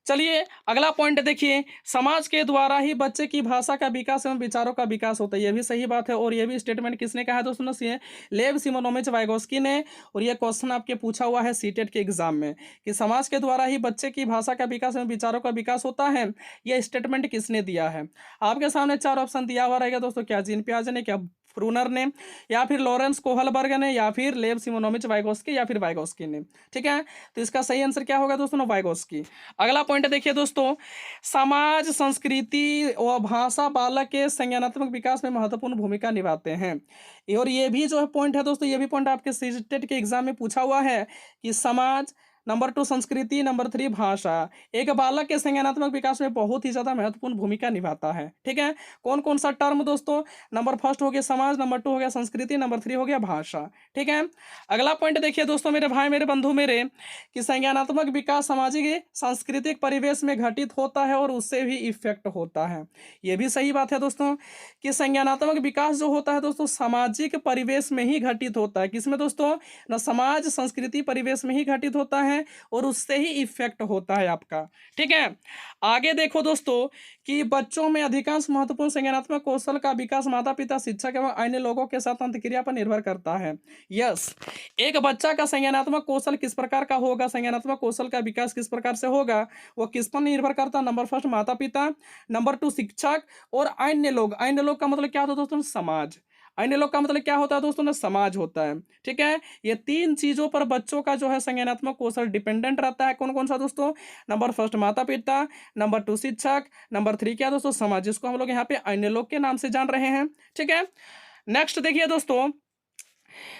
[SPEAKER 1] चलिए अगला पॉइंट देखिए, समाज के द्वारा ही बच्चे की भाषा का विकास एवं विचारों का विकास होता है। यह भी सही बात है। और यह भी स्टेटमेंट किसने कहा है दोस्तों? लेव सिमोनोविच वाइगोस्की ने। और यह क्वेश्चन आपके पूछा हुआ है सीटेट के एग्जाम में कि समाज के द्वारा ही बच्चे की भाषा का विकास एवं विचारों का विकास होता है, यह स्टेटमेंट किसने दिया है? आपके सामने 4 ऑप्शन दिया हुआ रहेगा दोस्तों, क्या जीन पियाजे ने, क्या फ्रूनर ने, या फिर लॉरेंस कोहलबर्ग ने, या फिर लेव सिमोनोविच वाइगोस्की, या फिर वाइगोस्की ने, ठीक है। तो इसका सही आंसर क्या होगा दोस्तों? वाइगोस्की। अगला पॉइंट देखिए दोस्तों, समाज, संस्कृति व भाषा बालक के संज्ञानात्मक विकास में महत्वपूर्ण भूमिका निभाते हैं। और ये भी जो है पॉइंट है दोस्तों, ये भी पॉइंट आपके सीटेट के एग्जाम में पूछा हुआ है कि समाज, नंबर 2 संस्कृति, नंबर 3 भाषा एक बालक के संज्ञानात्मक विकास में बहुत ही ज्यादा महत्वपूर्ण भूमिका निभाता है, ठीक है। कौन कौन सा टर्म दोस्तों? नंबर फर्स्ट हो गया समाज, नंबर 2 हो गया संस्कृति, नंबर 3 हो गया भाषा, ठीक है। अगला पॉइंट देखिए दोस्तों मेरे भाई, मेरे बंधु मेरे, कि संज्ञानात्मक विकास सामाजिक सांस्कृतिक परिवेश में घटित होता है और उससे भी इफेक्ट होता है। यह भी सही बात है दोस्तों कि संज्ञानात्मक विकास जो होता है दोस्तों सामाजिक परिवेश में ही घटित होता है। किसमें दोस्तों? ना समाज, संस्कृति, परिवेश में ही घटित होता है। है और उससे ही इफेक्ट होता है आपका। ठीक है, आगे देखो दोस्तों कि बच्चों में अधिकांश महत्वपूर्ण संज्ञानात्मक कौशल का विकास माता पिता, शिक्षक एवं अन्य लोगों के साथ अंतःक्रिया पर निर्भर करता है। यस, एक बच्चा का संज्ञानात्मक कौशल किस प्रकार का होगा, संज्ञानात्मक कौशल का विकास किस प्रकार से होगा, वो किस पर निर्भर करता है? नंबर फर्स्ट माता पिता, नंबर टू शिक्षक और अन्य लोग। अन्य लोग का मतलब क्या होता है दोस्तों? समाज। अन्य लोग का मतलब क्या होता है दोस्तों? ना समाज होता है। ठीक है, ये तीन चीजों पर बच्चों का जो है संज्ञानात्मक कौशल डिपेंडेंट रहता है। कौन कौन सा दोस्तों? नंबर फर्स्ट माता पिता, नंबर टू शिक्षक, नंबर थ्री क्या दोस्तों? समाज, जिसको हम लोग यहाँ पे अन्य लोग के नाम से जान रहे हैं। ठीक है, नेक्स्ट देखिए दोस्तों,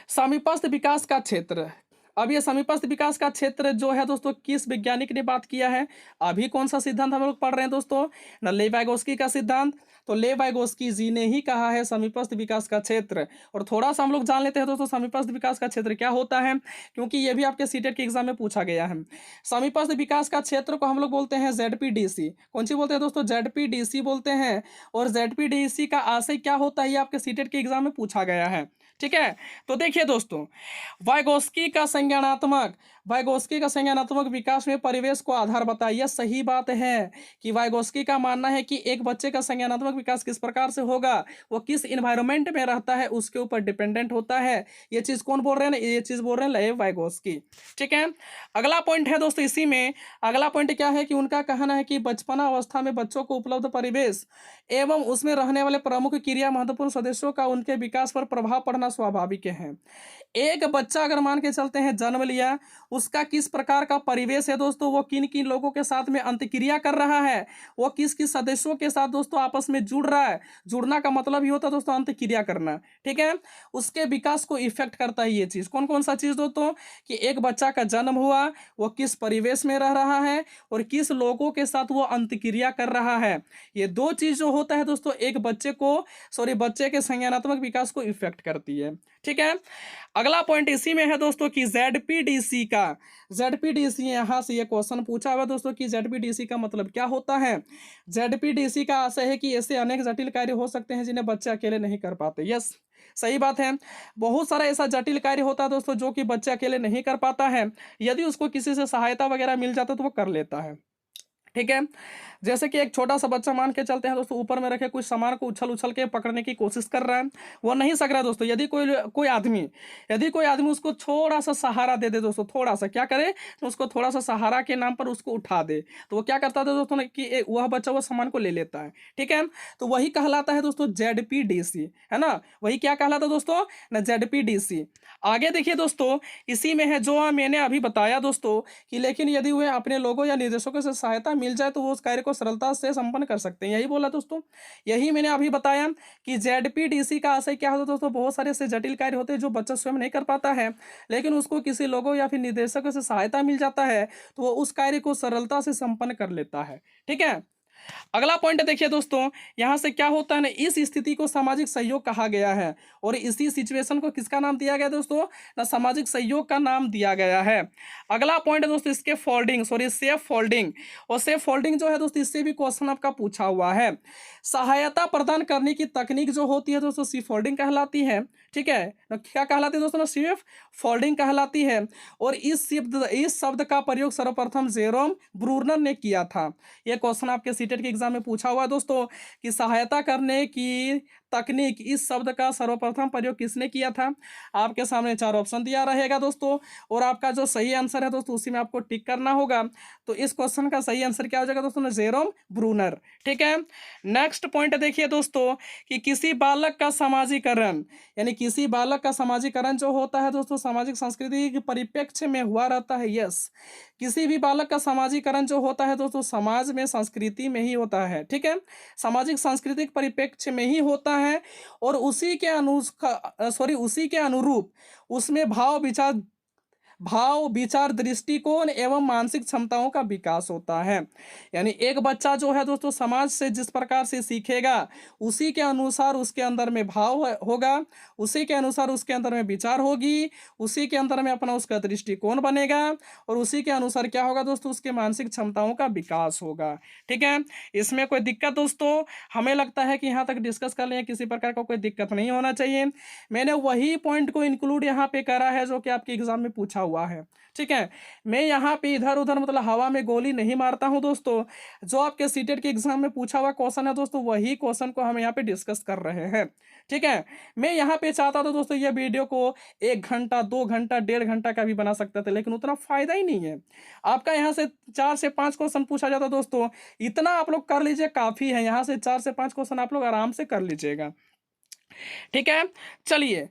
[SPEAKER 1] समीपस्थ विकास का क्षेत्र। अब ये समीपस्थ विकास का क्षेत्र जो है दोस्तों, किस वैज्ञानिक ने बात किया है? अभी कौन सा सिद्धांत हम लोग पढ़ रहे हैं दोस्तों? ना लेव-वाइगोस्की का सिद्धांत। तो लेव-वाइगोस्की जी ने ही कहा है समीपस्थ विकास का क्षेत्र। और थोड़ा सा हम लोग जान लेते हैं दोस्तों समीपस्थ विकास का क्षेत्र क्या होता है, क्योंकि ये भी आपके सीटेट के एग्जाम में पूछा गया है। समीपस्थ विकास का क्षेत्र को हम लोग बोलते हैं जेडपीडीसी। कौन सी बोलते हैं दोस्तों? जेडपीडीसी बोलते हैं। और जेडपीडीसी का आशय क्या होता है, ये आपके सीटेट के एग्जाम में पूछा गया है। ठीक है, तो देखिए दोस्तों, वाइगोस्की का संज्ञानात्मक विकास में परिवेश को आधार बताया। यह सही बात है कि वाइगोस्की का मानना है कि एक बच्चे का संज्ञानात्मक विकास किस प्रकार से होगा, वो किस इन्वायरमेंट में रहता है उसके ऊपर डिपेंडेंट होता है। ये चीज कौन बोल रहे हैं ना? ये चीज बोल रहे हैं लेव वाइगोस्की। ठीक है, अगला पॉइंट है दोस्तों इसी में, अगला पॉइंट क्या है कि उनका कहना है कि बचपना अवस्था में बच्चों को उपलब्ध परिवेश एवं उसमें रहने वाले प्रमुख क्रिया महत्वपूर्ण सदस्यों का उनके विकास पर प्रभाव पड़ना स्वाभाविक है। एक बच्चा अगर मान के चलते हैं जन्म लिया, उसका किस प्रकार का परिवेश है दोस्तों, वो किन किन लोगों के साथ में अंतक्रिया कर रहा है, वो किस किस सदस्यों के साथ दोस्तों आपस में जुड़ रहा है। जुड़ना का मतलब ही होता है दोस्तों अंतक्रिया करना। ठीक है, उसके विकास को इफेक्ट करता है ये चीज। कौन कौन सा चीज दोस्तों? कि एक बच्चा का जन्म हुआ, वो किस परिवेश में रह रहा है और किस लोगों के साथ वो अंतक्रिया कर रहा है। ये दो चीज जो होता है दोस्तों एक बच्चे के संज्ञानात्मक विकास को इफेक्ट करती है। ठीक है, अगला पॉइंट इसी में है दोस्तों कि जेडपीडीसी यहां से ये क्वेश्चन पूछा हुआ दोस्तों कि जेडपीडीसी का मतलब क्या होता है। जेडपीडीसी का आशय है कि ऐसे अनेक जटिल कार्य हो सकते हैं जिन्हें बच्चे अकेले नहीं कर पाते। यस, सही बात है, बहुत सारा ऐसा जटिल कार्य होता है दोस्तों जो कि बच्चे अकेले नहीं कर पाता है। यदि उसको किसी से सहायता वगैरह मिल जाता है तो वो कर लेता है। ठीक है, जैसे कि एक छोटा सा बच्चा मान के चलते हैं दोस्तों, ऊपर में रखे कुछ सामान को उछल उछल के पकड़ने की कोशिश कर रहा है, वो नहीं सक रहा है दोस्तों। यदि कोई आदमी उसको थोड़ा सा सहारा दे दे दोस्तों, थोड़ा सा क्या करे तो उसको थोड़ा सा सहारा के नाम पर उसको उठा दे, तो वो क्या करता था दोस्तों कि वह बच्चा वो सामान को ले लेता है। ठीक है, तो वही कहलाता है दोस्तों जेडपीडीसी, है ना? वही क्या कहलाता है दोस्तों ना? जेडपीडीसी। आगे देखिए दोस्तों, इसी में है जो मैंने अभी बताया दोस्तों कि लेकिन यदि वह अपने लोगों या निर्देशकों से सहायता मिल जाए तो वो उस कार्य को सरलता से संपन्न कर सकते हैं। यही बोला दोस्तों, यही मैंने अभी बताया कि जेडपीडीसी का आशय क्या होता है दोस्तों, बहुत सारे ऐसे जटिल कार्य होते हैं जो बच्चा स्वयं नहीं कर पाता है, लेकिन उसको किसी लोगों या फिर निर्देशकों से सहायता मिल जाता है तो वो उस कार्य को सरलता से संपन्न कर लेता है। ठीक है, अगला पॉइंट देखिए दोस्तों, यहां से क्या होता है ना, इस स्थिति को सामाजिक सहयोग कहा गया है और इसी सिचुएशन को किसका नाम दिया गया दोस्तों ना? सामाजिक सहयोग का नाम दिया गया है। अगला पॉइंट है दोस्तों इसके सेफ फोल्डिंग। और सेफ फोल्डिंग जो है दोस्तों, इससे भी क्वेश्चन आपका पूछा हुआ है। सहायता प्रदान करने की तकनीक जो होती है दोस्तों सेफ फोल्डिंग कहलाती है। ठीक है, क्या कहलाती है दोस्तों ना? सेफ फोल्डिंग कहलाती है। और इस शब्द का प्रयोग सर्वप्रथम जेरोम ब्रूनर ने किया था। यह क्वेश्चन आपके सीटेट के एग्जाम में पूछा हुआ है दोस्तों कि सहायता करने की तकनीक, इस शब्द का सर्वप्रथम प्रयोग किसने किया था? आपके सामने चार ऑप्शन दिया रहेगा दोस्तों, और आपका जो सही आंसर है दोस्तों उसी में आपको टिक करना होगा। तो इस क्वेश्चन का सही आंसर क्या हो जाएगा दोस्तों? Jerome Bruner. ठीक है, नेक्स्ट पॉइंट देखिए दोस्तों कि किसी बालक का समाजीकरण, यानी किसी बालक का समाजीकरण जो होता है दोस्तों सामाजिक संस्कृति के परिप्रेक्ष्य में हुआ रहता है। यस, किसी भी बालक का समाजीकरण जो होता है दोस्तों समाज में संस्कृति में ही होता है। ठीक है, सामाजिक सांस्कृतिक परिप्रेक्ष्य में ही होता है और उसी के अनुरूप उसमें भाव विचार दृष्टिकोण एवं मानसिक क्षमताओं का विकास होता है। यानी एक बच्चा जो है दोस्तों समाज से जिस प्रकार से सीखेगा उसी के अनुसार उसके अंदर में भाव होगा, उसी के अनुसार उसके अंदर में विचार होगी, उसी के अंदर में अपना उसका दृष्टिकोण बनेगा और उसी के अनुसार क्या होगा दोस्तों उसके मानसिक क्षमताओं का विकास होगा। ठीक है, इसमें कोई दिक्कत दोस्तों हमें लगता है कि यहाँ तक डिस्कस कर लें, किसी प्रकार का कोई दिक्कत नहीं होना चाहिए। मैंने वही पॉइंट को इंक्लूड यहाँ पे करा है जो कि आपके एग्जाम में पूछा हुआ है। ठीक है, मैं यहाँ पे इधर उधर मतलब हवा में गोली नहीं मारता हूँ दोस्तों। जो आपके सीटेट के एग्जाम में पूछा हुआ क्वेश्चन है दोस्तों, वही क्वेश्चन को हम यहाँ पे डिस्कस कर रहे हैं। ठीक है, मैं यहाँ पे चाहता था दोस्तों ये वीडियो को 1 घंटा 2 घंटा 1.5 घंटा का भी बना सकते थे, लेकिन उतना फायदा ही नहीं है। आपका यहाँ से 4 से 5 क्वेश्चन पूछा जाता दोस्तों, इतना आप लोग कर लीजिए काफ़ी है। यहाँ से 4 से 5 क्वेश्चन आप लोग आराम से कर लीजिएगा। ठीक है, चलिए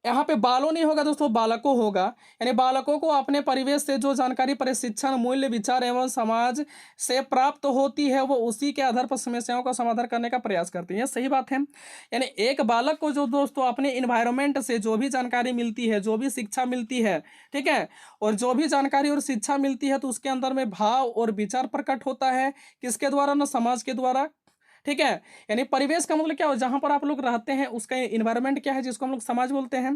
[SPEAKER 1] यहाँ पे बालों नहीं होगा दोस्तों, बालकों होगा। यानी बालकों को अपने परिवेश से जो जानकारी प्रशिक्षण मूल्य विचार एवं समाज से प्राप्त होती है, वो उसी के आधार पर समस्याओं का समाधान करने का प्रयास करते हैं। ये सही बात है। यानी एक बालक को जो दोस्तों अपने इन्वायरमेंट से जो भी जानकारी मिलती है, जो भी शिक्षा मिलती है, ठीक है, और जो भी जानकारी और शिक्षा मिलती है, तो उसके अंदर में भाव और विचार प्रकट होता है। किसके द्वारा? ना समाज के द्वारा। ठीक है, यानी परिवेश का मतलब क्या हो, जहां पर आप लोग रहते हैं उसका इन्वायरमेंट क्या है, जिसको हम लोग समाज बोलते हैं।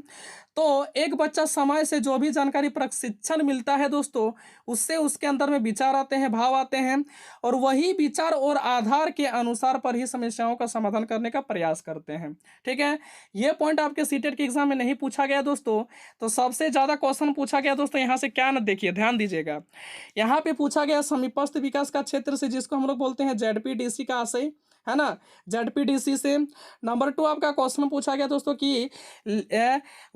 [SPEAKER 1] तो एक बच्चा समाज से जो भी जानकारी प्रशिक्षण मिलता है दोस्तों, उससे उसके अंदर में विचार आते हैं, भाव आते हैं, और वही विचार और आधार के अनुसार पर ही समस्याओं का समाधान करने का प्रयास करते हैं। ठीक है, ये पॉइंट आपके सीटेट के एग्जाम में नहीं पूछा गया दोस्तों। तो सबसे ज्यादा क्वेश्चन पूछा गया दोस्तों यहाँ से क्या ना, देखिए ध्यान दीजिएगा। यहाँ पे पूछा गया समीपस्थ विकास का क्षेत्र से, जिसको हम लोग बोलते हैं जेडपीडीसी का आशय, है ना। जेडपीडीसी से नंबर 2 आपका क्वेश्चन पूछा गया दोस्तों कि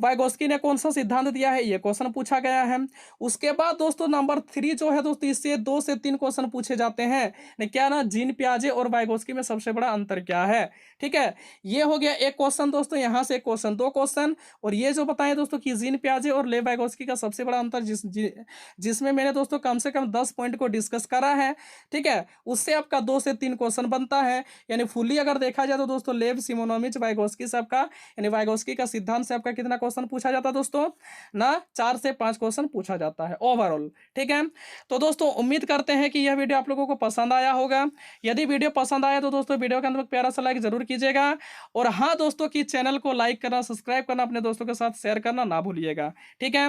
[SPEAKER 1] वाइगोस्की ने कौन सा सिद्धांत दिया है, ये क्वेश्चन पूछा गया है। उसके बाद दोस्तों नंबर 3 जो है दोस्तों, इससे 2 से 3 क्वेश्चन पूछे जाते हैं। ने क्या ना, जीन पियाजे और वाइगोस्की में सबसे बड़ा अंतर क्या है। ठीक है, ये हो गया एक क्वेश्चन दोस्तों, यहाँ से एक क्वेश्चन, 2 क्वेश्चन। और ये जो बताएं दोस्तों कि जीन पियाजे और ले वाइगोस्की का सबसे बड़ा अंतर, जिसमें मैंने दोस्तों कम से कम 10 पॉइंट को डिस्कस करा है। ठीक है, उससे आपका 2 से 3 क्वेश्चन बनता है। यानी फुली अगर देखा जाए तो दोस्तों लेव सिमोनोविच वाइगोस्की से आपका, यानी वाइगोस्की का सिद्धांत से आपका कितना क्वेश्चन पूछा जाता है दोस्तों ना, 4 से 5 क्वेश्चन पूछा जाता है ओवरऑल। ठीक है, तो दोस्तों उम्मीद करते हैं कि यह वीडियो आप लोगों को पसंद आया होगा। यदि वीडियो पसंद आया तो दोस्तों वीडियो के अंदर एक प्यारा सा लाइक जरूर कीजिएगा। और हाँ दोस्तों, की चैनल को लाइक करना, सब्सक्राइब करना, अपने दोस्तों के साथ शेयर करना ना भूलिएगा। ठीक है,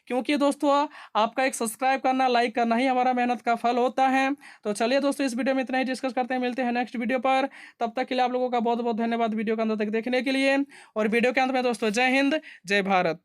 [SPEAKER 1] क्योंकि दोस्तों आपका एक सब्सक्राइब करना, लाइक करना ही हमारा मेहनत का फल होता है। तो चलिए दोस्तों, इस वीडियो में इतना ही डिस्कस करते हैं, मिलते हैं नेक्स्ट वीडियो पर। तब तक के लिए आप लोगों का बहुत बहुत धन्यवाद वीडियो के अंत तक देखने के लिए। और वीडियो के अंत में दोस्तों जय हिंद, जय भारत।